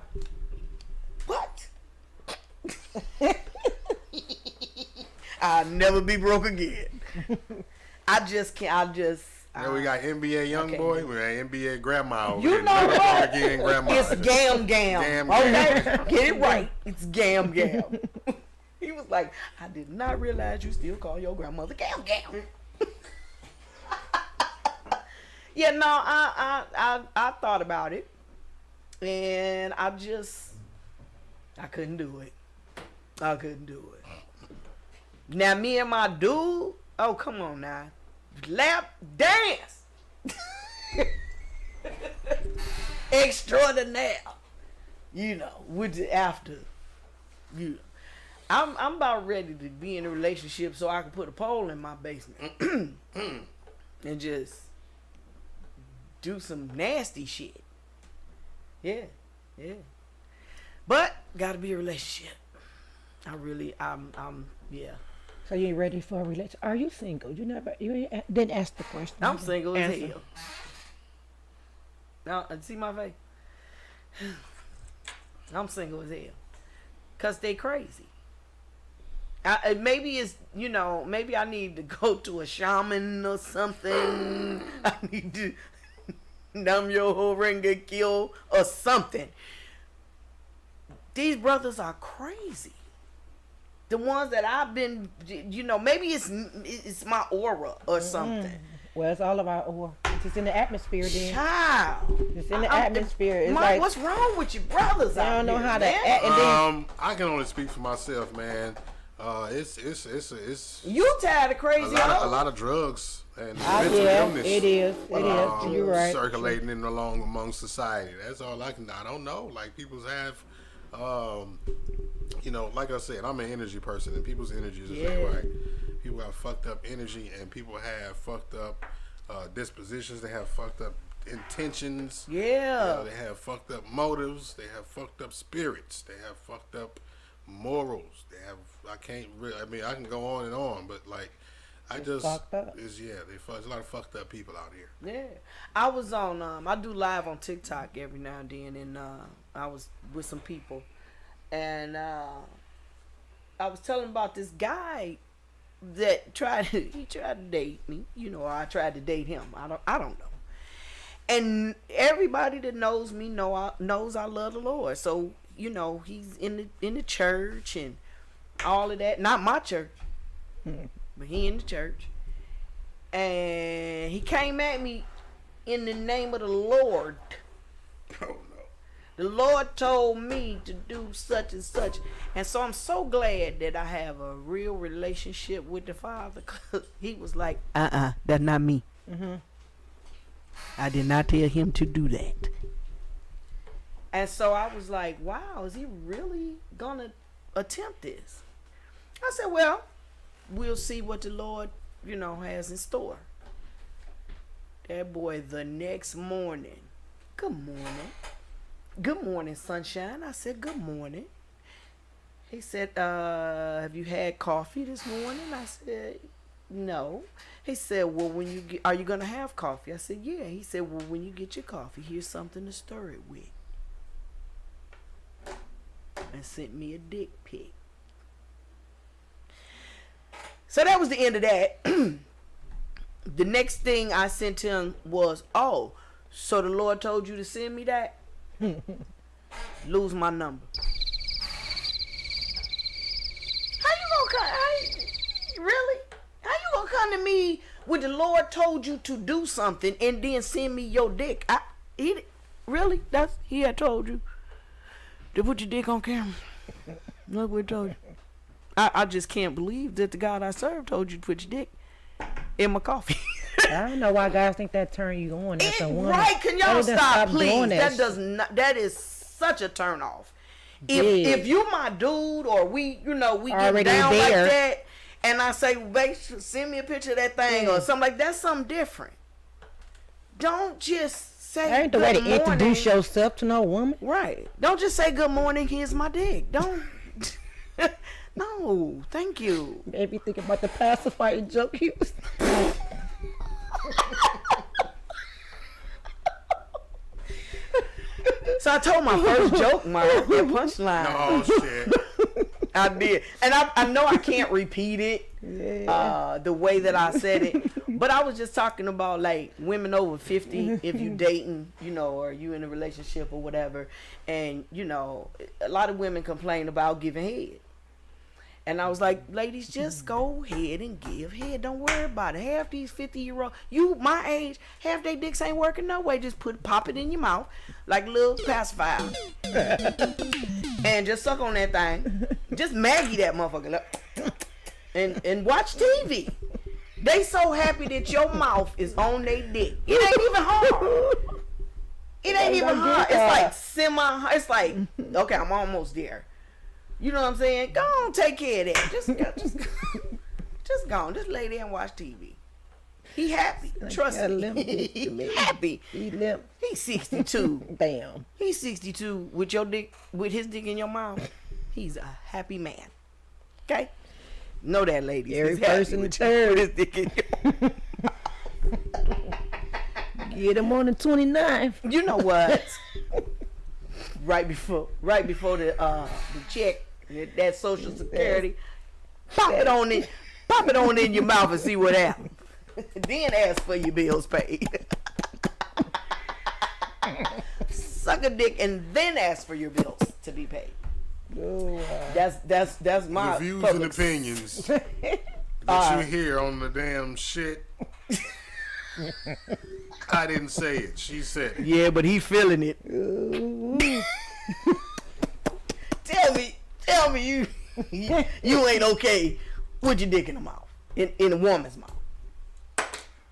what? I'll never be broke again. I just can't. Now we got NBA young Okay. boy. We got NBA grandma over You here. know Never what? Again, grandma. It's gam. Gam, Okay, gam. get it right. It's gam. He was like, I did not realize you still call your grandmother gam. Yeah, no, I thought about it, and I couldn't do it. I couldn't do it. Now me and my dude, oh come on now, lap dance, extraordinaire. You know, with the after, you know. I'm about ready to be in a relationship so I can put a pole in my basement and just do some nasty shit. Yeah. But gotta be a relationship. I'm yeah. So you ain't ready for a relationship? Are you single? You didn't ask the question. I'm single as Answer. hell. Now, see my face? I'm single as hell. Cause they crazy. Maybe it's, maybe I need to go to a shaman or something. I need to numb your whole ring, get killed or something. These brothers are crazy. The ones that I've been, maybe it's my aura or something. Well, it's all about aura. It's just in the atmosphere then. Child. It's in the atmosphere. It's Mike, like, what's wrong with you brothers I out don't know here, how to man? act. And then, I can only speak for myself, man. It's You tired of crazy a hoes? lot of drugs and yeah, mental illness. it is. You're right. Circulating in along among society. That's all I don't know. Like people have, like I said, I'm an energy person, and people's energies is right. People have fucked up energy, and people have fucked up dispositions. They have fucked up intentions. Yeah. They have fucked up motives. They have fucked up spirits. They have fucked up morals. They have. I can't really. I mean, I can go on and on, but like, there's a lot of fucked up people out here. Yeah, I was on. I do live on TikTok every now and then, and I was with some people, and I was telling about this guy that tried to date me. Or I tried to date him. I don't know. And everybody that knows me knows I love the Lord. So he's in the church and all of that. Not my church, but he in the church. And he came at me in the name of the Lord. Oh no. The Lord told me to do such and such. And so I'm so glad that I have a real relationship with the Father. 'Cause he was like, that's not me. I did not tell him to do that. And so I was like, wow, is he really gonna attempt this? I said, well, we'll see what the Lord, has in store. That boy, the next morning, good morning. Good morning, sunshine. I said, good morning. He said, have you had coffee this morning? I said, no. He said, well, are you going to have coffee? I said, yeah. He said, well, when you get your coffee, here's something to stir it with. And sent me a dick pic. So that was the end of that. The next thing I sent him was, oh, so the Lord told you to send me that? Lose my number. How you gonna come? Really? How you gonna come to me when the Lord told you to do something and then send me your dick? Really? He had told you to put your dick on camera. Look what he told you. I just can't believe that the God I serve told you to put your dick in my coffee. I don't know why guys think that turn you on. That's a woman. Right? Can y'all stop, please? That does not. That is such a turn off. If you my dude or we get down there. Like that, and I say, babe, send me a picture of that thing or something like that's something different. Don't just say. That ain't the way to introduce yourself to no woman. Right? Don't just say good morning. Here's my dick. Don't. No, thank you. Maybe think about the pacifier joke he was. So I told my first joke, my punchline. Oh shit! I did, and I know I can't repeat it the way that I said it, but I was just talking about like women over 50. If you dating, or you in a relationship or whatever, and a lot of women complain about giving head. And I was like, ladies, just go ahead and give head. Don't worry about it. Half these 50-year-olds, you my age, half their dicks ain't working no way. Just pop it in your mouth like a little pacifier. And just suck on that thing. Just Maggie that motherfucker. And watch TV. They so happy that your mouth is on their dick. It ain't even hard. It ain't even hard. It's like it's like, okay, I'm almost there. You know what I'm saying? Go on, take care of that. Just go on. Just lay there and watch TV. He happy. Trust me. He happy. He limp. He's 62. Damn. He's 62 with his dick in your mouth. He's a happy man. Okay? Know that, ladies. Every He's person with his dick in your Get him on the 29th. You know what? Right before the check, that Social Security, pop it on in your mouth and see what happens. Then ask for your bills paid. Suck a dick and then ask for your bills to be paid. Oh, That's my the views public and opinions that you hear on the damn shit. I didn't say it. She said it. Yeah, but he feeling it. Tell me you ain't okay with your dick in the mouth, in a woman's mouth.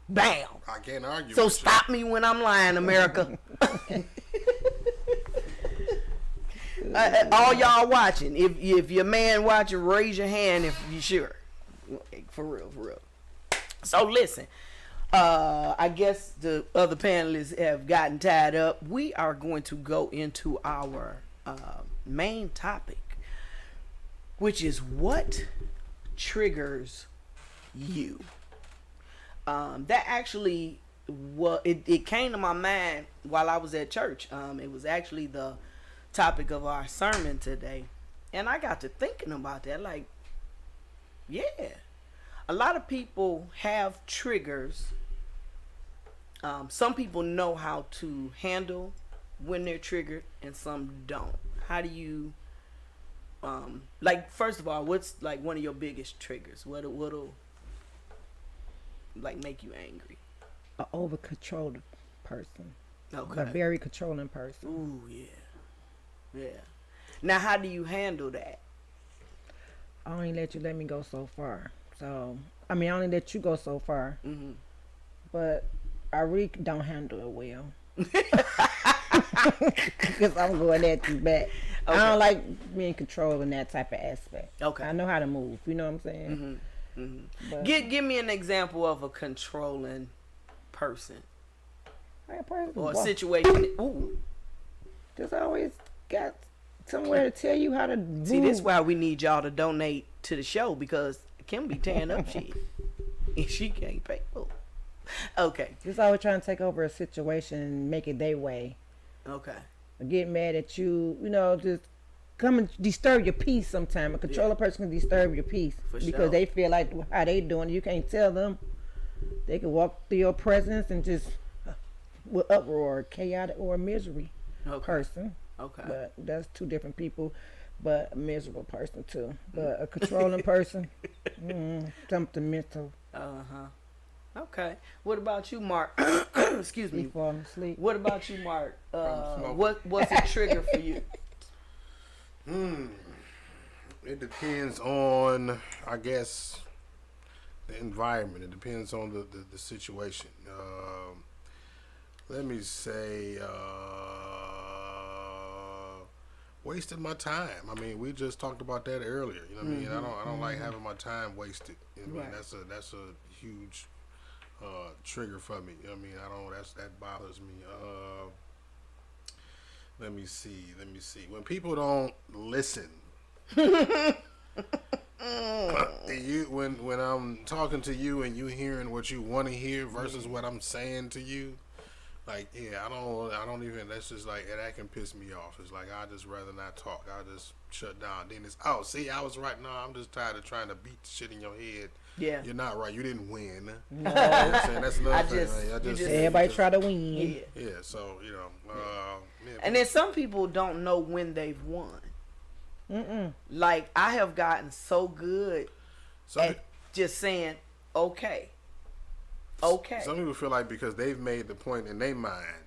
Bam. I can't argue. So with stop me when I'm lying, America. All y'all watching, if your man watching, raise your hand if you sure. For real. So listen. I guess the other panelists have gotten tied up. We are going to go into our main topic, which is what triggers you. That actually, it came to my mind while I was at church. It was actually the topic of our sermon today, and I got to thinking about that. Like, yeah, a lot of people have triggers. Some people know how to handle when they're triggered and some don't. How do you, like, first of all, what's like one of your biggest triggers? What'll like make you angry? An over controlled person. Okay. A very controlling person. Ooh, yeah. Now, how do you handle that? I only let you let me go so far. So, I only let you go so far. Mm-hmm. But I really don't handle it well. Because I'm going at you back. Okay. I don't like being controlled in that type of aspect. Okay. I know how to move. You know what I'm saying? Mm-hmm. Mm-hmm. Give me an example of a controlling person. Or a situation. Ooh. Just always got somewhere to tell you how to move. See, that's why we need y'all to donate to the show, because Kim be tearing up shit. And she can't pay. Oh. Okay. Just always trying to take over a situation and make it their way. Okay. Or get mad at you, just come and disturb your peace sometime. A controller person can disturb your peace because they feel like how they doing. You can't tell them They can walk through your presence and just with uproar, chaotic or misery person. Okay. But that's two different people. But a miserable person too. But a controlling person, something mental. Okay. What about you, Mark? Excuse me. Falling asleep. What about you, Mark? What's a trigger for you? It depends on, I guess, the environment. It depends on the situation. Let me say, wasting my time. I mean, we just talked about that earlier. You know what I mean? I don't like having my time wasted. You know what I mean? That's a huge trigger for me. You know what I mean? That bothers me. Let me see. When people don't listen. When I'm talking to you and you hearing what you want to hear versus what I'm saying to you, like, yeah, I don't even, that's just like, that can piss me off. It's like, I'd just rather not talk. I'll just shut down. Then it's, oh, see, I was right. No, I'm just tired of trying to beat the shit in your head. Yeah. You're not right. You didn't win. No. You know what I'm saying? That's another thing. Right? Everybody try to win. Yeah. Yeah, so, you know. And then some people don't know when they've won. Like, I have gotten so good at just saying, okay. Some people feel like because they've made the point in their mind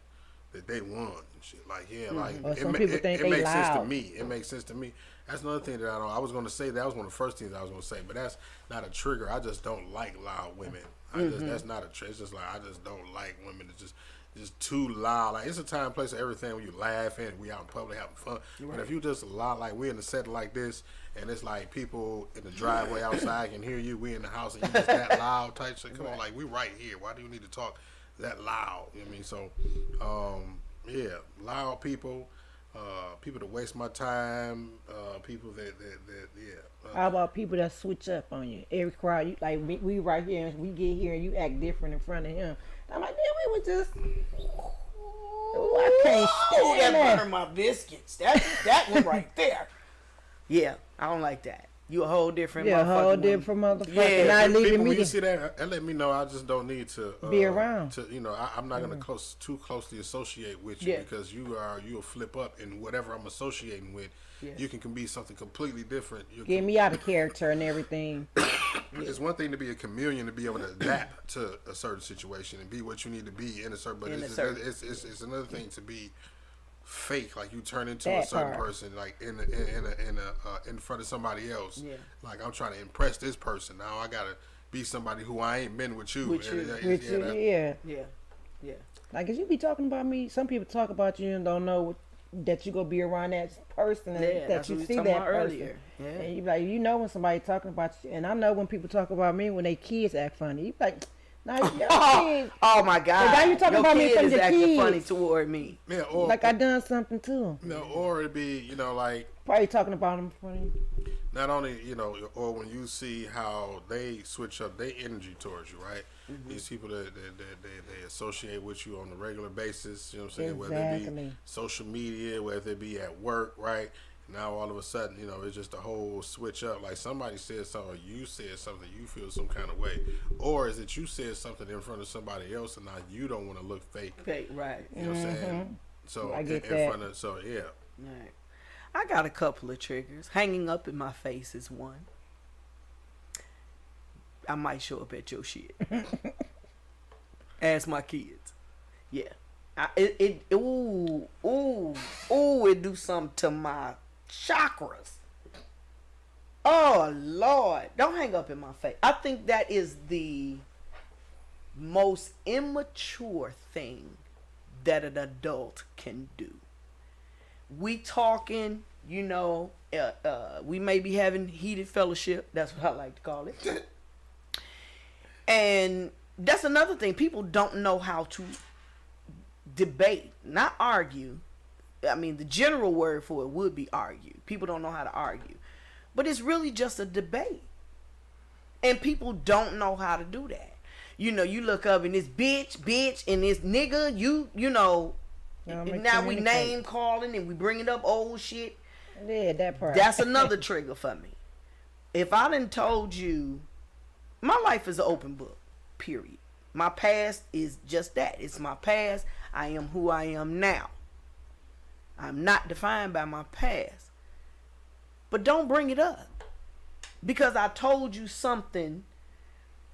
that they won and shit. Like, yeah, like some people think it they makes sense to loud. me. It makes sense to me. That's another thing that I don't. I was going to say that was one of the first things I was going to say, but that's not a trigger. I just don't like loud women. That's not a trigger. It's just like I just don't like women that just too loud. Like, it's a time and place for everything when you laughing and we out in public having fun. Right. But if you just loud, like we're in a setting like this and it's like people in the driveway outside can hear you, we in the house and you just that loud type shit. Come on, like we right here. Why do you need to talk that loud? You know what I mean? So, yeah, loud people, people that waste my time, people that yeah. How about people that switch up on you? Every crowd, you like we right here and we get here and you act different in front of him. I'm like, man, we were just. Oh, I can't stand that burned my biscuits. That one right there. Yeah, I don't like that. You a whole different a whole woman. different motherfucker. Yeah, not leaving people, me when you to see that, and let me know. I just don't need to be around. To, you know, I'm not gonna too closely associate with you because you'll flip up in whatever I'm associating with. Yes. You can be something completely different. Get me out of character and everything. It's one thing to be a chameleon, to be able to adapt to a certain situation and be what you need to be in a certain. But it's another thing to be fake, like you turn into a certain person, like in front of somebody else. Yeah. Like I'm trying to impress this person. Now I gotta be somebody who I ain't been with you. Yeah. Yeah. Like, cause you be talking about me. Some people talk about you and don't know that you gonna be around that person and that you see that person. Earlier. Yeah. And you like, you know when somebody talking about you, and I know when people talk about me when they kids act funny. You like, nah, kids. Oh my God! Now you talking about me from the acting kids. funny toward me. Yeah, or like I done something too. No, or it'd be like probably talking about them funny. Not only or when you see how they switch up their energy towards you, right? Mm-hmm. These people that they associate with you on a regular basis, you know what I'm saying? Exactly. Whether it be social media, whether it be at work, right? Now all of a sudden, it's just a whole switch up. Like somebody said something, or you said something, you feel some kind of way, or is it you said something in front of somebody else, and now you don't want to look fake? Fake, right? You know what I'm saying? So I get in that. front of, so yeah. Right. I got a couple of triggers. Hanging up in my face is one. I might show up at your shit. Ask my kids. Yeah. It do something to my chakras. Oh Lord. Don't hang up in my face. I think that is the most immature thing that an adult can do. We talking, we may be having heated fellowship. That's what I like to call it. And that's another thing. People don't know how to debate, not argue. I mean, the general word for it would be argue. People don't know how to argue. But it's really just a debate. And people don't know how to do that. You look up and this bitch, and this nigga, now we name calling and we bringing up old shit. Yeah, that part. That's another trigger for me. If I done told you, my life is an open book, period. My past is just that. It's my past. I am who I am now. I'm not defined by my past. But don't bring it up. Because I told you something,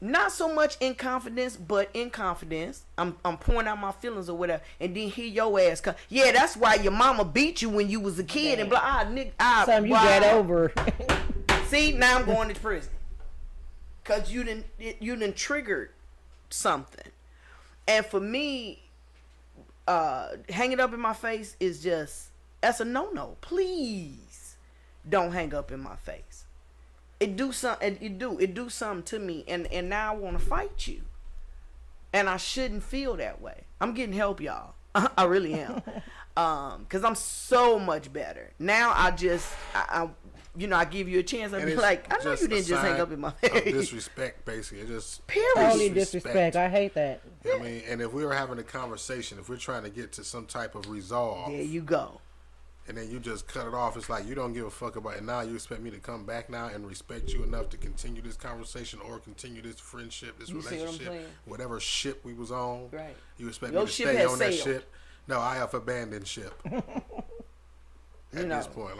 not so much in confidence, but in confidence. I'm pouring out my feelings or whatever. And then hear your ass come. Yeah, that's why your mama beat you when you was a kid. And blah, something you got over. See, now I'm going to prison. Because you done triggered something. And for me, hanging up in my face is just, that's a no-no. Please don't hang up in my face. It do something to me, and now I want to fight you. And I shouldn't feel that way. I'm getting help, y'all. I really am. Because I'm so much better. Now I give you a chance. I'd be like, I know you didn't just hang up in my face. Disrespect, basically. It just totally disrespect. I hate that. I mean, and if we were having a conversation, if we're trying to get to some type of resolve, there you go. And then you just cut it off. It's like you don't give a fuck about it. Now you expect me to come back now and respect you enough to continue this conversation or continue this friendship, this relationship, whatever ship we was on. Right. You expect me to stay on that ship? No, I have abandoned ship. At this point,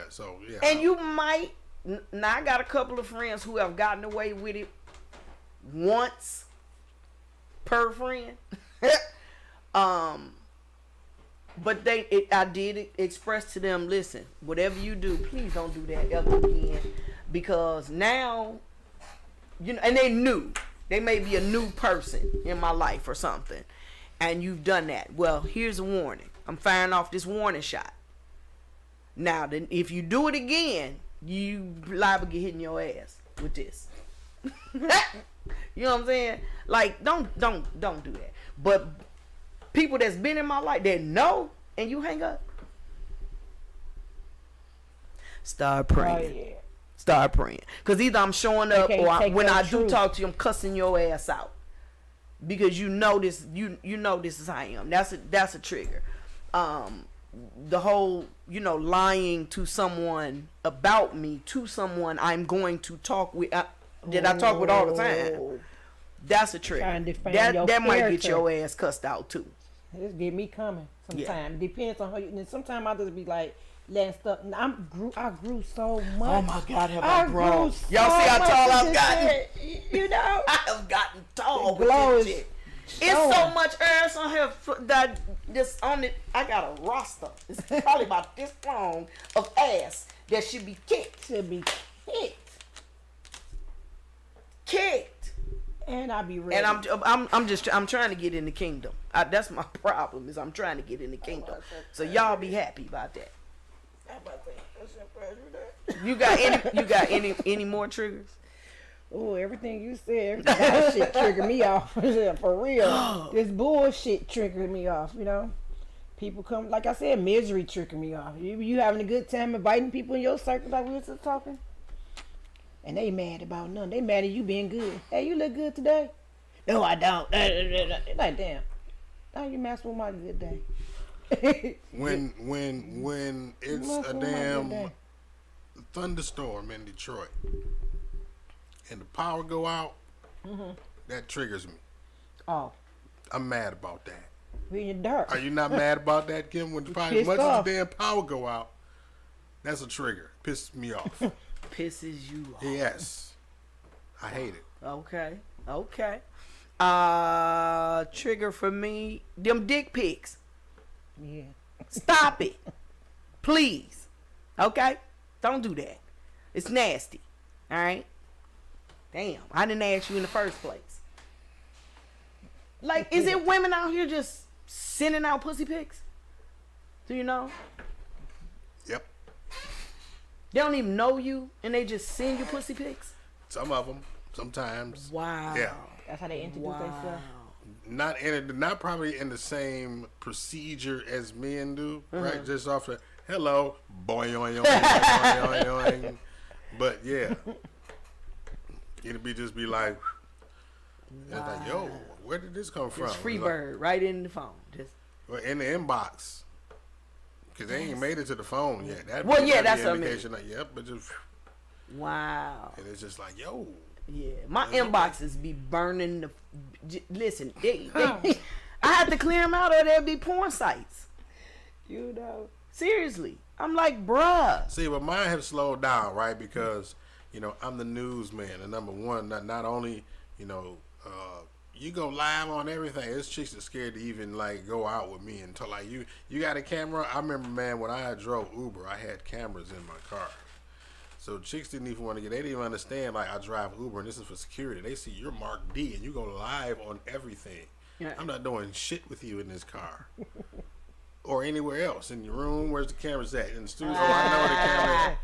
so yeah. And you might. Now I got a couple of friends who have gotten away with it once per friend. But I did express to them, listen, whatever you do, please don't do that ever again, because now, and they knew they may be a new person in my life or something, and you've done that. Well, here's a warning. I'm firing off this warning shot. Now, then, if you do it again, you liable to get hit in your ass with this. You know what I'm saying? Like, don't do that. But people that's been in my life that know, and you hang up, start praying. Oh, yeah. Start praying. Because either I'm showing up, or when I do talk to you, I'm cussing your ass out. Because you know this, you know this is how I am. That's a trigger. The whole, lying to someone about me, to someone I'm going to talk with, that I talk with all the time. That's a trigger. That might get your ass cussed out too. It get me coming sometimes. Yeah. Depends on how you. And sometimes I just be like letting stuff. I grew so much. Oh my God, have I grown? Y'all see how tall I've gotten? I have gotten tall with this shit. It's so much ass on here that this on it. I got a roster. It's probably about this long of ass that should be kicked. Kicked. And I be ready. And I'm trying to get in the kingdom. That's my problem. Is I'm trying to get in the kingdom. So y'all be happy about that. You got any more triggers? Oh, everything you said, that shit triggered me off. For real. This bullshit triggered me off, People come, like I said, misery tricking me off. You having a good time inviting people in your circle like we were just talking? And they mad about nothing. They mad at you being good. Hey, you look good today. No, I don't. Like, damn. Now you messing with my good day. when it's a damn thunderstorm in Detroit and the power go out, that triggers me. Oh. I'm mad about that. We in the dark. Are you not mad about that, Kim? When as much as the damn power go out, that's a trigger. Pisses me off. Pisses you off. Yes. I hate it. Okay. Trigger for me, them dick pics. Yeah. Stop it. Please. Okay? Don't do that. It's nasty. Alright? Damn. I didn't ask you in the first place. Like, is it women out here just sending out pussy pics? Do you know? Yep. They don't even know you, and they just send you pussy pics? Some of them. Sometimes. Wow. Yeah. That's how they introduce themselves. Not probably in the same procedure as men do, right? Just off the hello, boing, boing, boing. But yeah, it'd be like, it's like, yo, where did this come from? It's Freebird, right in the phone, just in the inbox, because they ain't made it to the phone yet. That's what I mean. Yep, but just wow. And it's just like, yo. Yeah, my inboxes be burning. Listen, I have to clear them out or there'll be porn sites. You know. Seriously. I'm like, bruh. See, but mine have slowed down, right? Because, you know, I'm the newsman. And number one, not only, you know, you go live on everything. There's chicks that scared to even, like, go out with me until, like, you got a camera? I remember, man, when I drove Uber, I had cameras in my car. So chicks didn't even want to they didn't even understand, like, I drive Uber and this is for security. They see you're Mark D and you go live on everything. Yeah. I'm not doing shit with you in this car. Or anywhere else. In your room, where's the cameras at? In the studio, I know the cameras.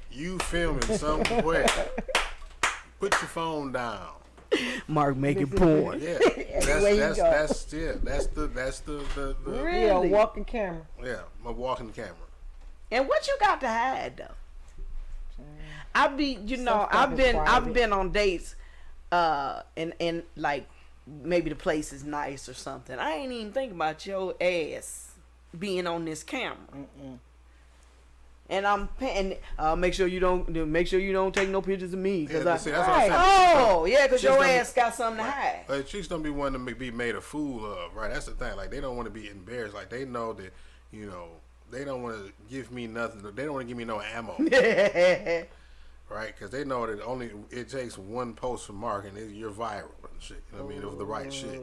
You filming somewhere. Put your phone down. Mark making porn. Yeah. That's the really? Yeah, walking camera. Yeah, my walking camera. And what you got to hide though? I've been on dates, and like maybe the place is nice or something. I ain't even think about your ass being on this camera. And I'm paying. Make sure you don't take no pictures of me. Cause that's what I'm saying. Because your ass got something to hide. Like, chicks don't be wanting to be made a fool of, right? That's the thing. Like, they don't want to be embarrassed. Like, they know that, you know, they don't want to give me nothing. They don't want to give me no ammo. Right? Because they know that it takes one post from Mark and you're viral and shit. You know what I mean? It was the right shit.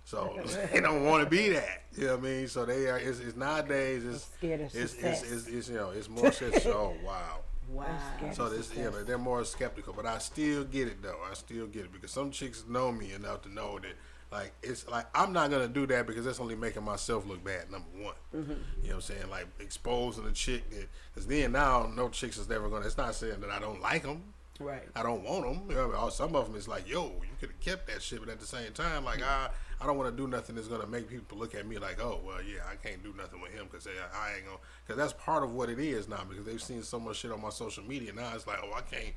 So they don't want to be that. You know what I mean? So they are. It's nowadays. It's you know, it's more such. Oh wow. Wow. So this, you know, they're more skeptical, but I still get it though. I still get it because some chicks know me enough to know that, like, it's like I'm not gonna do that because that's only making myself look bad. Number one, you know what I'm saying? Like exposing a chick that, because then now no chicks is never gonna. It's not saying that I don't like them. Right. I don't want them. You know, some of them is like, yo, you could have kept that shit, but at the same time, like I don't want to do nothing that's gonna make people look at me like, oh, well, yeah, I can't do nothing with him because I ain't gonna. Because that's part of what it is now. Because they've seen so much shit on my social media now. It's like, oh, I can't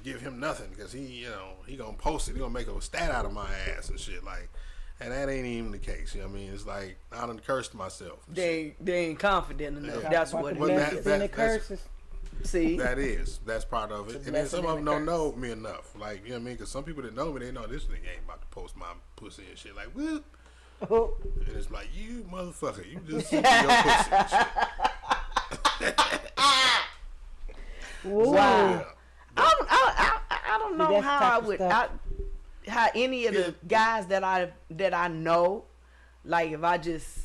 give him nothing because he gonna post it. He gonna make a stat out of my ass and shit. Like, and that ain't even the case. You know what I mean? It's like I done cursed myself. They ain't confident enough. Yeah. That's what it is. That's curses. See, that's part of it. And then some of them don't know me enough. Like, you know what I mean? Because some people that know me, they know this nigga ain't about to post my pussy and shit. Like, whoop. And it's like, you motherfucker, you just sent me your pussy and shit. Wow. I don't know how any of the guys that I know, like if I just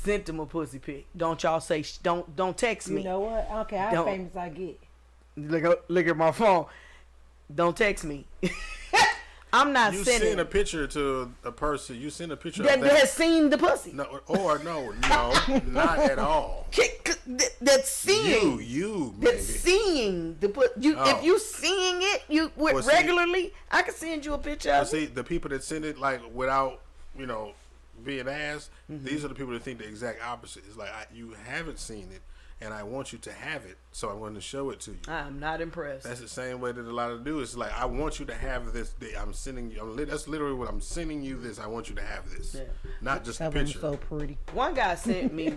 sent them a pussy pic, don't y'all say don't text me. You know what? I don't care how famous I get. Look at my phone. Don't text me. I'm not you sending. You send a picture to a person. You send a picture that of that has seen the pussy. No, not at all. That's seeing. You. That's seeing the pussy. If you seeing it, regularly, I can send you a picture. Of see, the people that send it like without, being asked, these are the people that think the exact opposite. It's like you haven't seen it, and I want you to have it, so I'm going to show it to you. I'm not impressed. That's the same way that a lot of do. It's like, I want you to have this. I'm sending you. That's literally what I'm sending you. This. I want you to have this, not just a picture. So pretty. One guy sent me.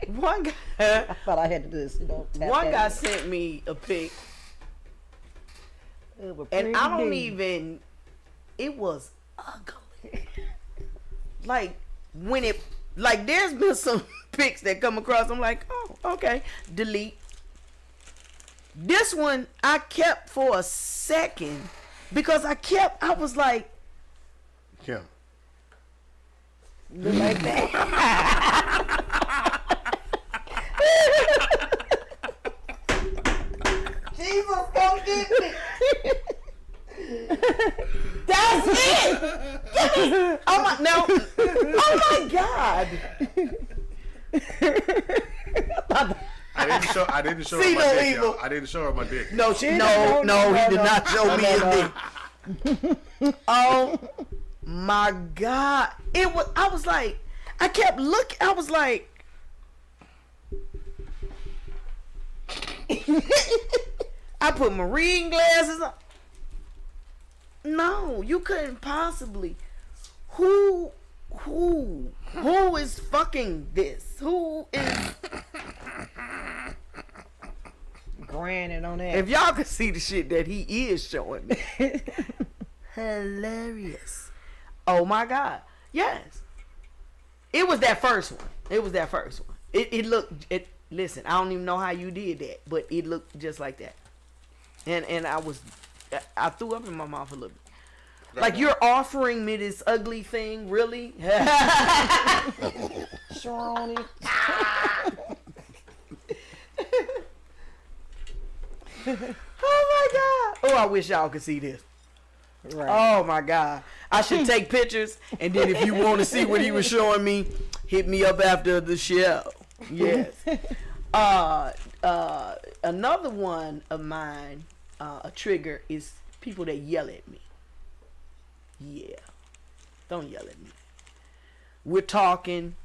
One guy. I thought I had to do this. One guy sent me a pic, and I don't even. It was ugly. Like when it. Like, there's been some pics that come across. I'm like, oh, okay. Delete. This one I kept for a second because I was like, Kim. Like that. Jesus, come get me. That's it. Oh my God. I didn't show her my dick, y'all. I didn't show her my dick. No, he did not show me his dick. Oh my God. I was like, I kept looking. I was like, I put my reading glasses on. No, you couldn't possibly. Who is fucking this? Who is ran it on that. If y'all could see the shit that he is showing me. Hilarious. Oh my God. Yes. It was that first one. It looked, listen, I don't even know how you did that, but it looked just like that. And I threw up in my mouth a little bit. Like, you're offering me this ugly thing, really? Shawnee. Oh my God. Oh, I wish y'all could see this. Right. Oh my God. I should take pictures, and then if you want to see what he was showing me, hit me up after the show. Yes. Another one of mine, a trigger, is people that yell at me. Yeah. Don't yell at me. We're talking,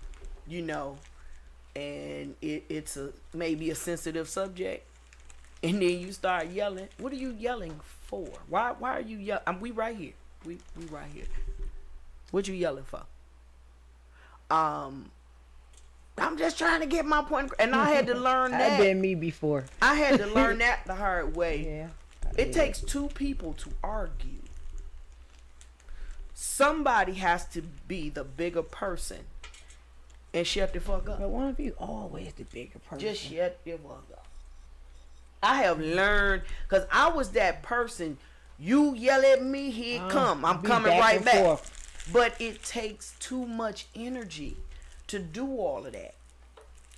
you know, and it's maybe a sensitive subject, and then you start yelling. What are you yelling for? Why are you yelling? We right here. We right here. What you yelling for? I'm just trying to get my point, and I had to learn that. I've been me before. I had to learn that the hard way. Yeah. It takes two people to argue. Somebody has to be the bigger person and shut the fuck up. But one of you always the bigger person. Just shut the fuck up. I have learned, because I was that person. You yell at me, here it come. I'm coming right back. Forth. But it takes too much energy to do all of that.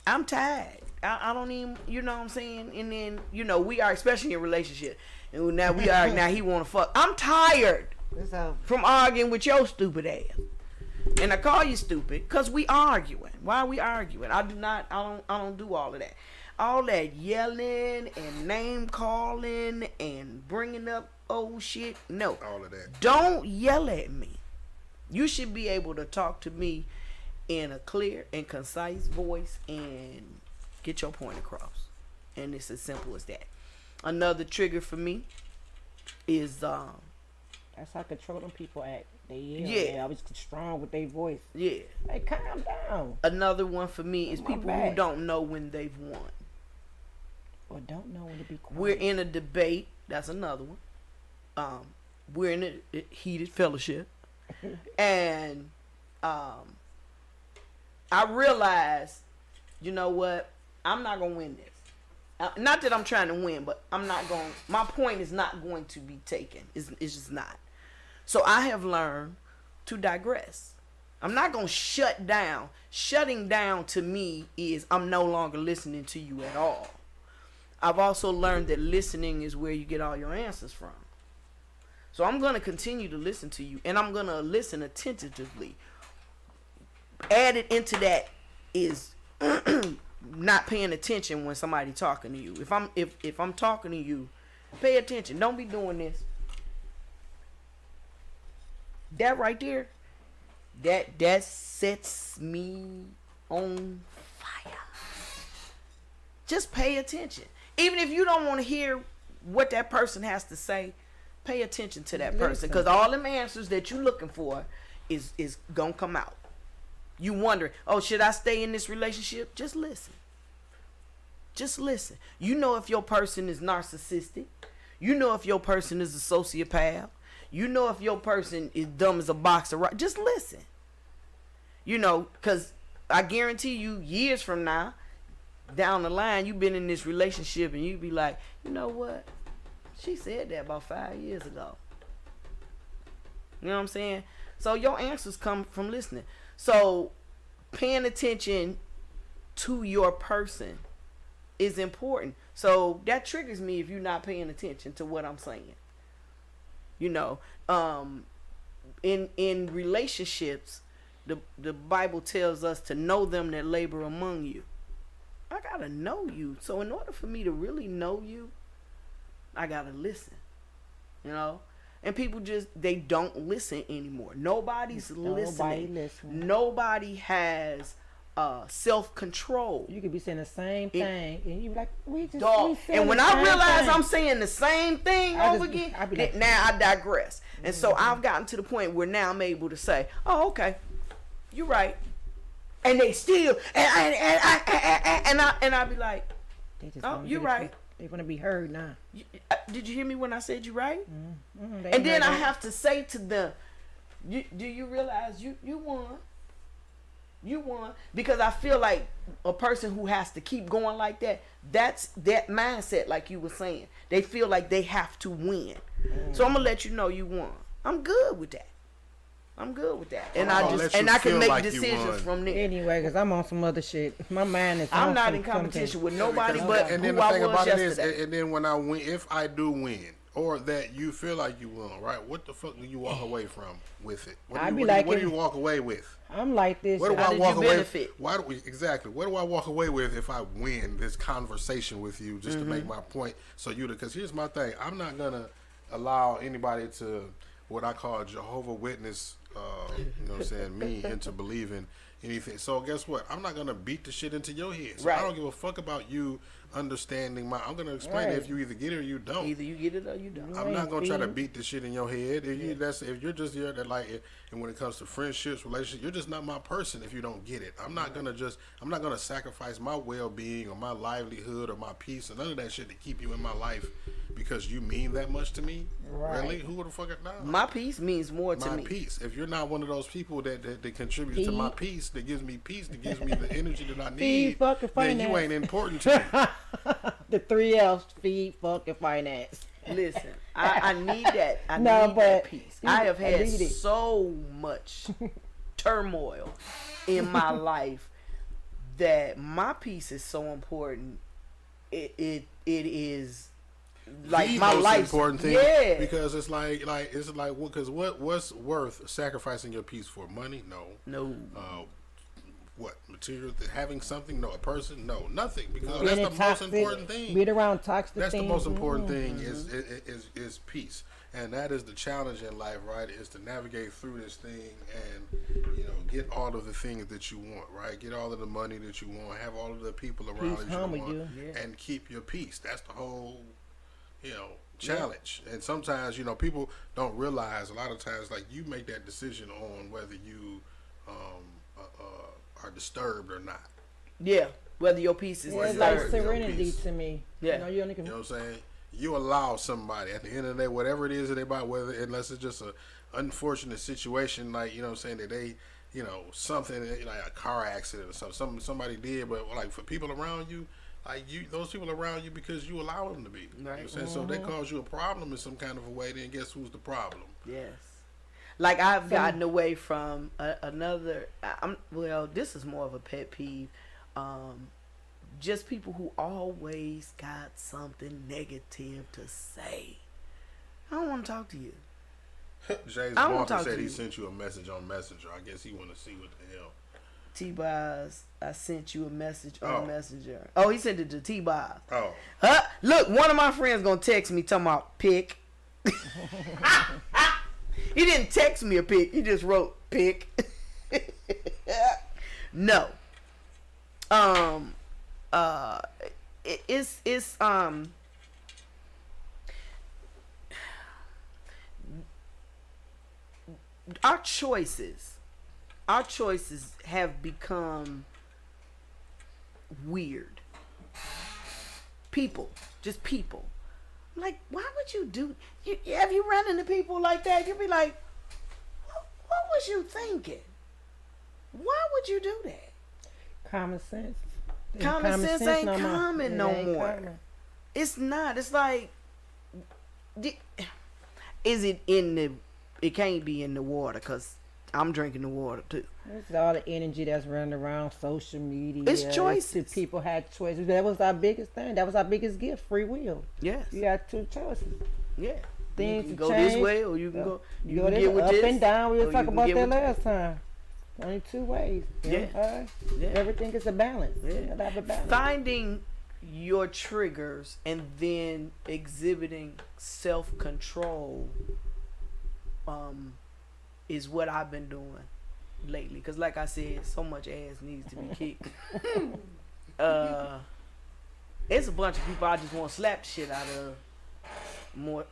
I'm tired. I don't even, you know what I'm saying? And then, you know, we are, especially in a relationship, and now he want to fuck. I'm tired from arguing with your stupid ass. And I call you stupid because we arguing. Why are we arguing? I don't do all of that. All that yelling and name calling and bringing up old shit. No. All of that. Don't yell at me. You should be able to talk to me in a clear and concise voice and get your point across. And it's as simple as that. Another trigger for me is that's how controlling people act. They yell. Yeah. They always strong with their voice. yeah. Hey, calm down. Another one for me is On my people back. who don't know when they've won. Or don't know when to be quiet. We're in a debate. That's another one. We're in a heated fellowship. And I realize, you know what? I'm not going to win this. Not that I'm trying to win, but my point is not going to be taken. It's just not. So I have learned to digress. I'm not going to shut down. Shutting down to me is I'm no longer listening to you at all. I've also learned that listening is where you get all your answers from. So I'm going to continue to listen to you, and I'm going to listen attentively. Added into that is not paying attention when somebody talking to you. If I'm talking to you, pay attention. Don't be doing this. That right there, that sets me on fire. Just pay attention. Even if you don't want to hear what that person has to say, pay attention to that person, because all them answers that you're looking for is gonna come out. You wondering, oh, should I stay in this relationship? Just listen. Just listen. You know if your person is narcissistic. You know if your person is a sociopath. You know if your person is dumb as a box of rocks. Just listen. You know, because I guarantee you, years from now, down the line, you've been in this relationship and you be like, you know what? She said that about 5 years ago. You know what I'm saying? So your answers come from listening. So paying attention to your person is important. So that triggers me if you're not paying attention to what I'm saying. You know, in relationships, the Bible tells us to know them that labor among you. I gotta know you. So in order for me to really know you, I gotta listen. You know? And people they don't listen anymore. Nobody's listening. Nobody has self-control. You could be saying the same thing, and you be like, and when I realize I'm saying the same thing over again, now I digress. And so I've gotten to the point where now I'm able to say, oh, okay, you're right. And they still, and I be like, oh, you're right. They want to be heard now. Did you hear me when I said you right? They And then heard I that. have to say to them, do you realize you won? You won. Because I feel like a person who has to keep going like that, that's that mindset, like you were saying. They feel like they have to win. So I'm going to let you know you won. I'm good with that. And I can make decisions from there. Anyway, because I'm on some other shit. My mind is. I'm on not some- in competition something. with nobody but and then who the I thing was about it yesterday. is, and then when I win, if I do win, or that you feel like you won, right? What the fuck do you walk away from with it? What do you walk away with? I'm like this. What do How I did walk you away? benefit? Why do we exactly? What do I walk away with if I win this conversation with you just to make my point? So because here's my thing, I'm not gonna allow anybody to what I call Jehovah Witness. You know what I'm saying? Me into believing anything. So guess what? I'm not gonna beat the shit into your head. So Right. I don't give a fuck about you understanding I'm gonna explain it if you either get it or you don't. Either you get it or you don't. I'm not gonna try to beat the shit in your head. If you're just here that like it, and when it comes to friendships, relationships, you're just not my person if you don't get it. I'm not gonna sacrifice my well-being or my livelihood or my peace or none of that shit to keep you in my life because you mean that much to me. Right. Really? Who would have fucking known? My peace means more to My me. peace. If you're not one of those people that contributes to my peace, that gives me peace, that gives me the energy that I need, fucking then you finance. ain't important to me. The 3 L's: feed, fucking finance. Listen, I need that. I No, need but that peace. I have I had need it. so much turmoil in my life that my peace is so important. It is like The my most life. important thing, Yeah. because it's like because what's worth sacrificing your peace for? Money? No. No. What material? Having something? No. A person? No. Nothing. Because Being that's the toxic, most important thing. Being around toxic That's the things. most important thing is peace, and that is the challenge in life, right? Is to navigate through this thing and get all of the things that you want, right? Get all of the money that you want, have all of the people around Peace that you humble want, you. Yeah. and keep your peace. That's the whole challenge. And sometimes people don't realize a lot of times like you make that decision on whether you are disturbed or not. Yeah. Whether your peace is Yeah, it's disturbed. like serenity Peace. to me. Yeah. You only can. You know what I'm saying? You allow somebody at the end of the day, whatever it is that they buy, unless it's just a unfortunate situation, like what I'm saying, that they, something like a car accident or something, somebody did, but like for people around you, like those people around you because you allow them to be. You know what I'm saying? So if they cause you a problem in some kind of a way, then guess who's the problem? Yes. Like I've gotten away from another. This is more of a pet peeve. Just people who always got something negative to say. I don't want to talk to you. James I won't Walker talk said to he you. sent you a message on Messenger. I guess he want to see what the hell. T-Boz, I sent you a message on Oh. Messenger. Oh, he sent it to T-Boz. Oh, Look, one of my friends gonna text me talking about pick. He didn't text me a pic. He just wrote pic. No. It's our choices have become weird. Just people. Like, why would you do? Have you run into people like that? You'd be like, what was you thinking? Why would you do that? Common sense. Common sense ain't more. common It no ain't more. common. It's not. It's like, is it in the? It can't be in the water because I'm drinking the water too. It's all the energy that's running around social media. It's choices. People had choices. That was our biggest thing. That was our biggest gift, free will. Yes. You got 2 choices. Yeah. Things you can to go change. this way or you can go. You go this up and down. We or were you talking can about get that with last time. Only 2 ways. Yeah. Yeah. Everything is a balance. Yeah. You gotta have a balance. Finding your triggers and then exhibiting self-control is what I've been doing lately. Because like I said, so much ass needs to be kicked. It's a bunch of people I just want to slap the shit out of more.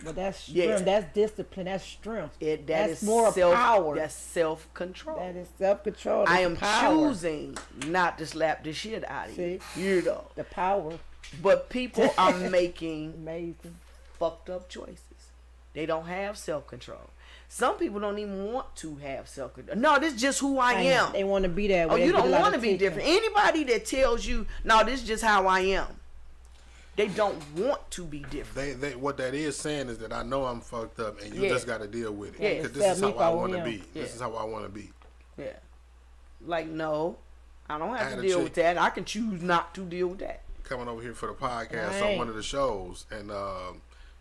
But that's strength. Yeah. That's discipline. That's strength. That's That's more power. That's self-control. That is self-control. I That's am power. choosing not to slap the shit out of you. See? You know. The power. But people are making Amazing. fucked up choices. They don't have self-control. Some people don't even want to have self-control. No, this is just who I am. They want to be that Oh, way. you They get don't a lot want to of be attention. different. Anybody that tells you, no, this is just how I am. They don't want to be different. They what that is saying is that I know I'm fucked up, and you Yeah. just got to deal with it. Yeah. Because this Accept is me how for I who want I to am. be. Yeah. This is how I want to be. Yeah. Like, no, I don't I have had to a deal chick- with that. I can choose not to deal with that. Coming over here for the podcast on Right. one of the shows, and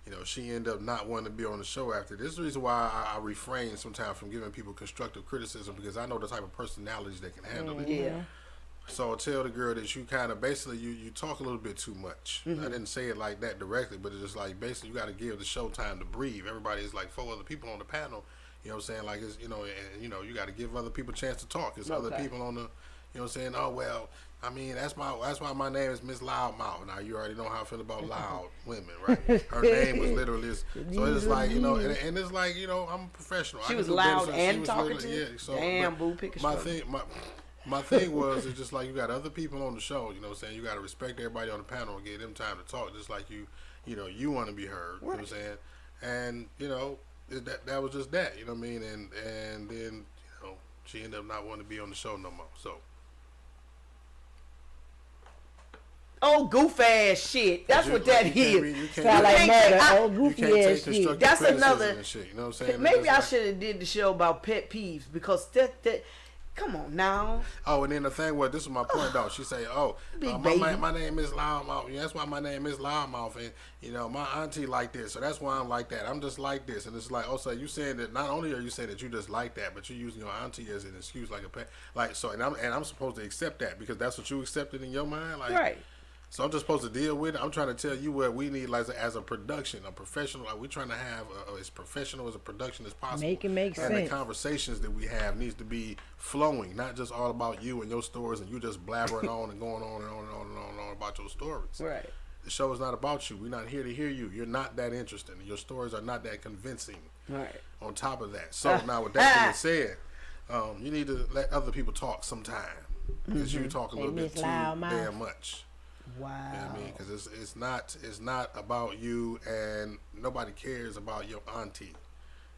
you know, she ended up not wanting to be on the show after. This is the reason why I refrain sometimes from giving people constructive criticism, because I know the type of personalities that can handle it. Yeah. So I tell the girl that you kind of basically you talk a little bit too much. I didn't say it like that directly, but it's just like basically you got to give the show time to breathe. Everybody is like 4 other people on the panel. You know what I'm saying? Like, it's, you know, and you know, you got to give other people a chance to talk. It's other Okay. people on the, you know what I'm saying? Oh well, I mean that's why my name is Miss Loudmouth. Now you already know how I feel about loud women, right? Her name was literally so it's like, you know, and it's like, you know, I'm a professional. She I was can do loud business. and She was talking literally- to you? yeah, so, Damn, but boo, pick a my struggle. thing, my thing was, it's just like you got other people on the show, you know what I'm saying? You got to respect everybody on the panel and give them time to talk, just like you know, you want to be heard, you know what I'm saying? And, you know, that was just that, you know what I mean? And then, you know, she ended up not wanting to be on the show no more, so. Oh, goof ass shit. That's You- what that you can't be- is. you can't Sound be- like can't murder. take- I- Oh, You goofy can't ass take shit. constructive That's criticism another- and shit, you know what I'm saying? It's Maybe just I like- should have did the show about pet peeves, because that come on now. Oh, and then the thing was, this is my point though. She say, "Oh, Big my baby. name is Loudmouth. Yeah, that's why my name is Loudmouth, and you know my auntie like this, so that's why I'm like that. I'm just like this." And it's like, oh, so you saying that not only are you saying that you just like that, but you're using your auntie as an excuse, like a pet, like so. And I'm supposed to accept that because that's what you accepted in your mind, like Right. So I'm just supposed to deal with it. I'm trying to tell you what we need, like as a production, a professional. Like we're trying to have as professional as a production as possible. Make it make and sense. the conversations that we have needs to be flowing, not just all about you and your stories, and you just blabbering on and going on and on and on and on and on about your stories. Right. The show is not about you. We're not here to hear you. You're not that interesting. Your stories are not that convincing. Right. On top of that, so now with that being said, you need to let other people talk sometime, because you talk a little bit Miss too Loudmouth. damn much. Wow. You know what I mean? Because it's not about you, and nobody cares about your auntie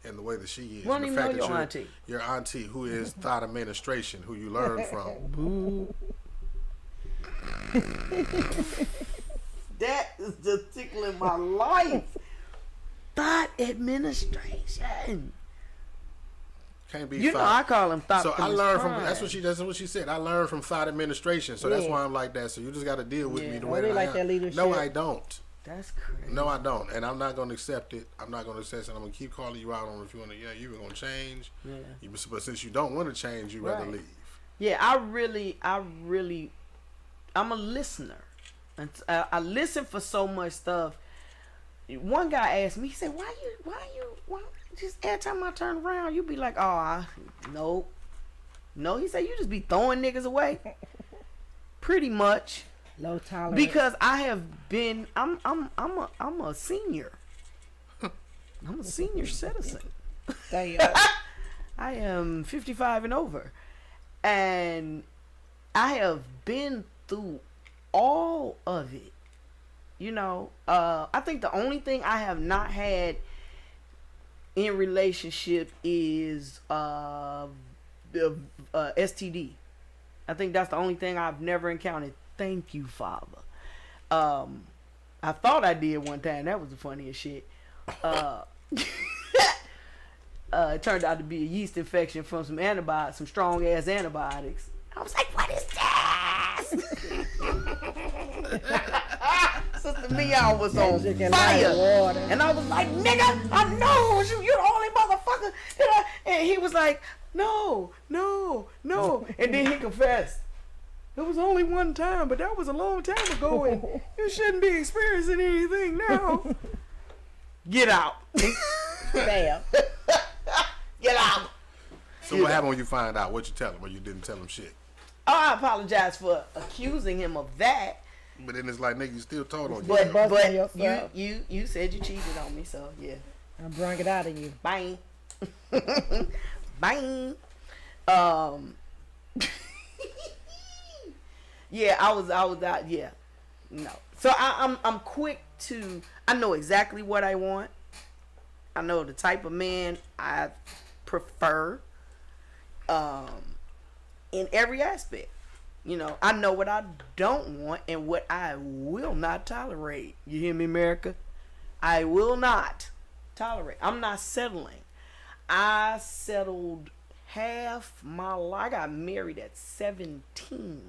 and the way that she is. We don't And the even fact know that your you're- auntie. Your auntie, who is thought administration, who you learn from. That is just tickling my life. Thought administration. Can't be. You know thought. I call him thought. So I learned from. crime. That's what she said. I learned from thought administration. So that's Yeah. why I'm like that. So you just got to deal with Yeah. me the Oh, way they that like I that am. leadership. No, I don't. That's crazy. No, I don't, and I'm not going to accept it. I'm not going to accept it. I'm going to keep calling you out on if you want to. Yeah, you were going to change. Yeah. But since you don't want to change, you rather Right. leave. Yeah, I'm a listener, and I listen for so much stuff. One guy asked me, he said, why just every time I turn around, you be like, oh, no, he said, you just be throwing niggas away, pretty much, Low tolerance. because I have been, I'm a senior, I'm a senior citizen. Damn. I am 55 and over, and I have been through all of it. You know, I think the only thing I have not had in relationship is STD. I think that's the only thing I've never encountered. Thank you, Father. I thought I did one time. That was the funniest shit. It turned out to be a yeast infection from some antibiotics, some strong ass antibiotics. I was like, what is this? Sister Meow was on Drinking fire. light water. And I was like, nigga, I know it was you. You're the only motherfucker. And he was like, no. And then he confessed. It was only one time, but that was a long time ago, and you shouldn't be experiencing anything now. Get out. Damn. Get out. So what happened when you find out? What you tell him, or you didn't tell him shit? Oh, I apologize for accusing him of that. But then it's like, nigga, you still told on you. But Busting but yourself. you said you cheated on me, so yeah. I brung it out of you. Bang. Bang. Yeah, I was out, yeah. No. So I'm quick to. I know exactly what I want. I know the type of man I prefer. In every aspect, you know, I know what I don't want and what I will not tolerate. You hear me, America? I will not tolerate. I'm not settling. I settled half my life. I got married at 17.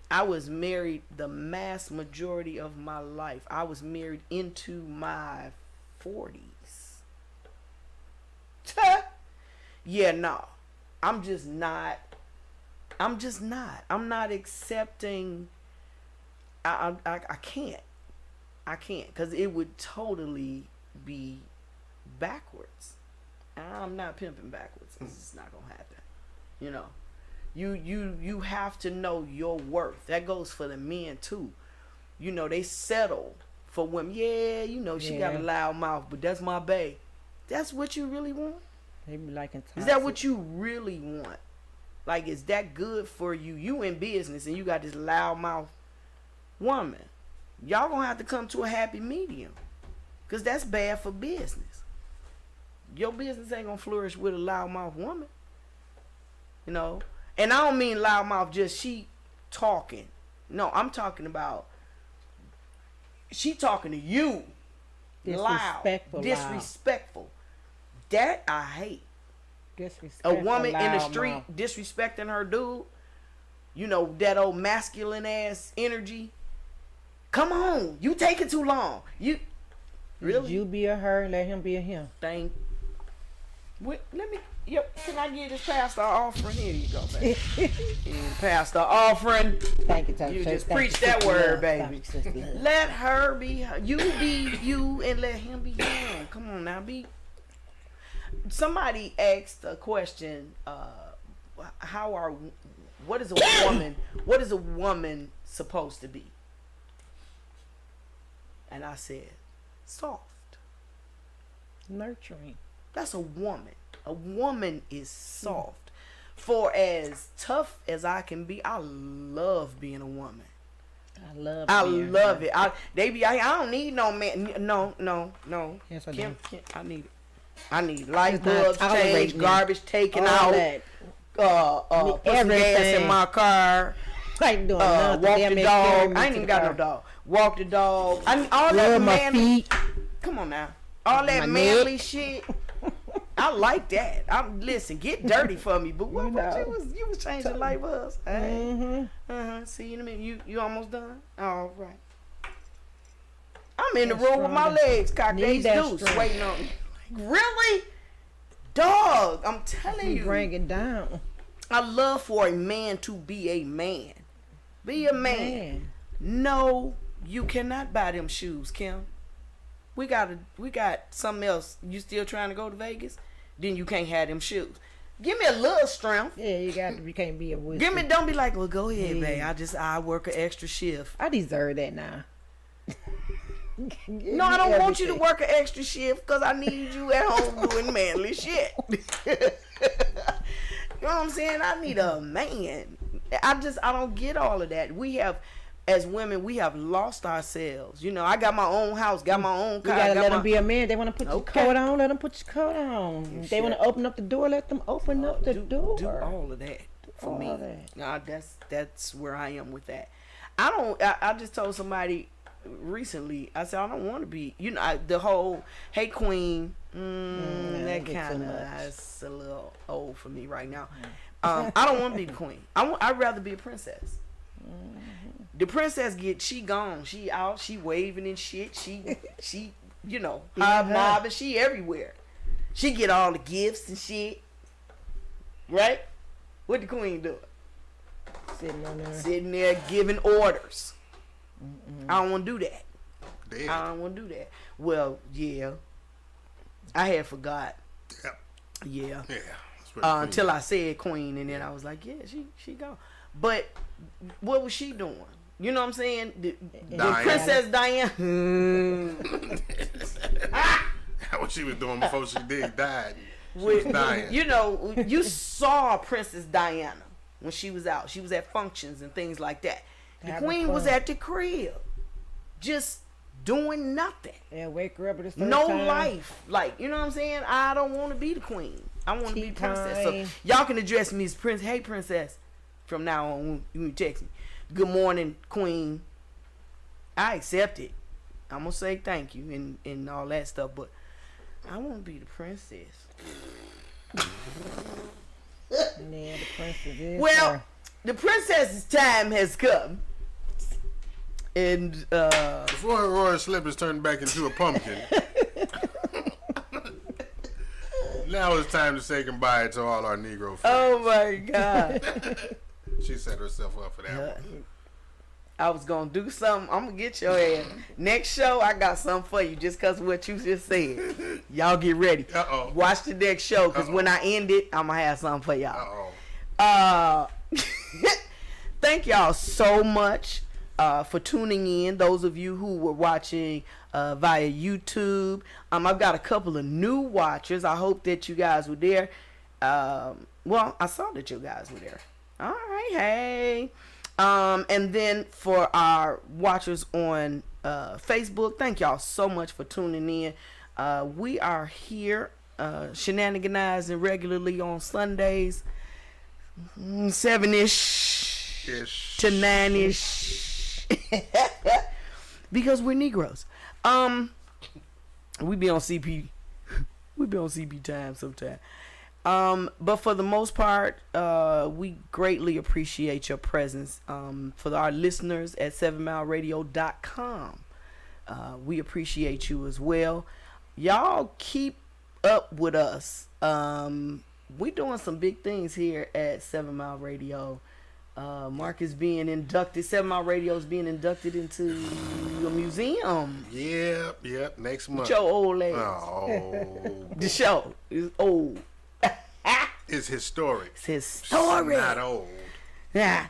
I was married the mass majority of my life. I was married into my 40s. Yeah, no. I'm not accepting. I can't. Because it would totally be backwards. I'm not pimping backwards. It's just not gonna happen. You know, you have to know your worth. That goes for the men too. You know, they settle for women. Yeah, you know, she got a loud mouth, but that's my bae. That's what you really want? They be liking toxic. Is that what you really want? Like, is that good for you? You in business and you got this loudmouth woman. Y'all gonna have to come to a happy medium. Because that's bad for business. Your business ain't gonna flourish with a loudmouth woman. You know? And I don't mean loudmouth just she talking. No, I'm talking about she talking to you. Disrespectful. Disrespectful. That I hate. Disrespectful. A woman in the loud street mouth. disrespecting her dude. You know, that old masculine ass energy. Come on. You taking too long. You really? You be a her, let him be a him. Let me. Yep. Can I get this pastor offering? Here you go, baby. Pastor offering. Thank you, Tony. You just Thank preach you, that sister word, love. baby. Thank you, sister love. Let her be her. You be you and let him be him. Come on now, be. Somebody asked a question. What is a woman? What is a woman supposed to be? And I said, soft. Nurturing. That's a woman. A woman is soft. For as tough as I can be, I love being a woman. I love it. I don't need no man. No. Yes, I Kim, do. I need light It's not bulbs changed, tolerating garbage taken all out, that. put some gas Everything. in my car, I ain't doing nothing. walk Damn the it, carry dog. me I ain't to even the got no car. dog. Walk the dog. I all Rub that my manly. feet. Come on now. All that My manly neck. shit. I like that. Listen, get dirty for me. But what know. you was changing light bulbs. Hey. Mm-hmm. See you in a minute. You almost done? All right. I'm in the That's room with my strong. legs cocked. Need These that dudes strength. waiting on me. Really? Dog, I'm telling you. Bring it down. I love for a man to be a man. Be a man. No, you cannot buy them shoes, Kim. We got something else. You still trying to go to Vegas? Then you can't have them shoes. Give me a little strength. Yeah, you can't be a whisper. Don't be like, well, go ahead, Yeah. babe. I work an extra shift. I deserve that now. No, I don't want you to work an extra shift because I need you at home doing manly shit. You know what I'm saying? I need a man. I don't get all of that. As women, we have lost ourselves. You know, I got my own house, got my own You car. gotta let them be a man. They want to put your Okay. coat on. Let them put your coat on. You They want to open up the door. Let them open up the door. Do all of that for all me. that. Nah, that's where I am with that. I just told somebody recently. I said I don't want to be. You know, the whole hey queen. That get too kind of much. that's a little old for me right now. I don't want to be the queen. I'd rather be a princess. The princess she gone. She out. She waving and shit. She you know hobnobbing. She everywhere. She get all the gifts and shit. Right? What the queen do? Sitting there giving orders. I don't want to do that. Dead. I don't want to do that. Well, yeah. I had forgot. Yep. Yeah. Yeah. That's what it Until I said queen, and then I was like, yeah, she gone. But what was she doing? You know what I'm saying? The Diana. Princess Diana. what she was doing before she died. She was dying. You know, you saw Princess Diana when she was out. She was at functions and things like that. The Having queen was fun. at the crib, just doing nothing. Yeah, wake her up at a certain No time. life. Like, you know what I'm saying? I don't want to be the queen. I want to be Tea princess. time. So y'all can address me as princess. Hey, princess. From now on, when you text me. Good morning, queen. I accept it. I'm going to say thank you and all that stuff, but I want to be the princess. Yeah, the princess is Well, her. the princess's time has come. And, Before her royal slippers turned back into a pumpkin. Now it's time to say goodbye to all our Negro friends. oh my God. She set herself up for that one. I was gonna do something. I'm gonna get your ass. Next show, I got something for you just cause of what you just said. Y'all get ready. Uh-oh. Watch the next show, cause when I end it, I'm gonna have something for y'all. Uh-oh. Thank y'all so much for tuning in. Those of you who were watching via YouTube, I've got a couple of new watchers. I hope that you guys were there. Well, I saw that you guys were there. All right, hey. And then for our watchers on Facebook, thank y'all so much for tuning in. We are here shenaniganizing regularly on Sundays, 7-ish Ish. to 9-ish, because we're Negroes. We be on CP time sometime. But for the most part, we greatly appreciate your presence. For our listeners at 7mileradio.com, we appreciate you as well. Y'all keep up with us. We doing some big things here at 7 Mile Radio. Mark is being inducted. 7 Mile Radio is being inducted into a museum. Yep. Next month. With your old ass. Oh. The show is old. It's historic. It's historic. Not old. Yeah.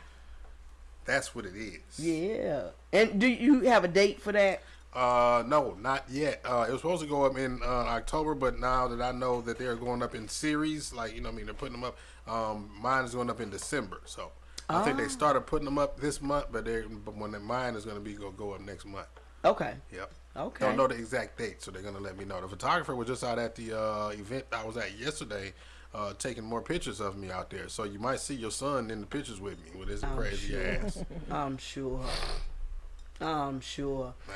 That's what it is. Yeah. And do you have a date for that? No, not yet. It was supposed to go up in October, but now that I know that they're going up in series, like, you know what I mean, they're putting them up, mine is going up in December. So I think they started putting them up this month, but when mine is going to be go up next month. Okay. Yep. Okay. Don't know the exact date, so they're going to let me know. The photographer was just out at the event I was at yesterday, taking more pictures of me out there. So you might see your son in the pictures with me with his crazy ass. I'm sure. Now,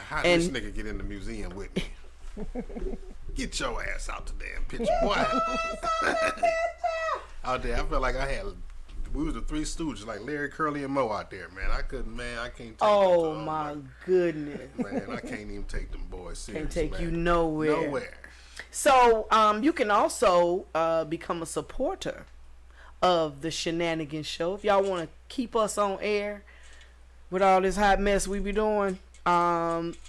how And- this nigga get in the museum with me? Get your ass out the damn picture, boy. Out there, I felt like we was the Three Stooges, like Larry, Curly, and Moe out there, man. I can't take Oh them. my goodness. Man, I can't even take them boys serious. Can't take man. you nowhere. Nowhere. So you can also become a supporter of the Shenanigans Show. If y'all want to keep us on air with all this hot mess we be doing,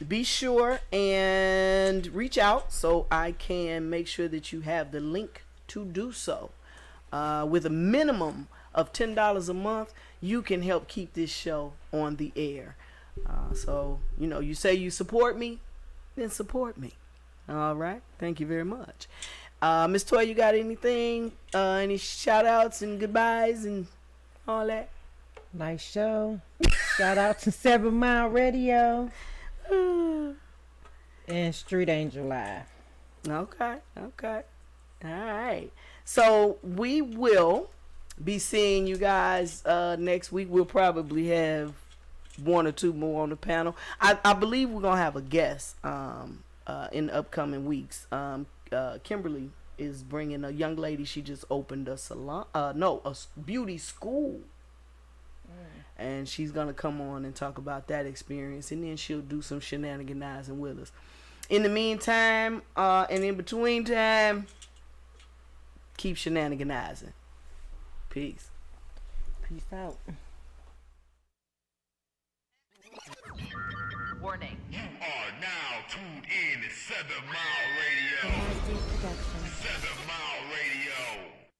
be sure and reach out so I can make sure that you have the link to do so. With a minimum of $10 a month, you can help keep this show on the air. So, you say you support me, then support me. All right. Thank you very much. Miss Toy, you got anything? Any shout outs and goodbyes and all that? Nice show. Shout out to 7 Mile Radio and Street Angel Live. Okay. All right. So we will be seeing you guys next week. We'll probably have one or two more on the panel. I believe we're gonna have a guest in the upcoming weeks. Kimberly is bringing a young lady. She just opened a salon. A beauty school. And she's gonna come on and talk about that experience, and then she'll do some shenaniganizing with us. In the meantime, and in between time, keep shenaniganizing. Peace. Peace out. Warning. You are now tuned in to 7 Mile Radio. 7 Mile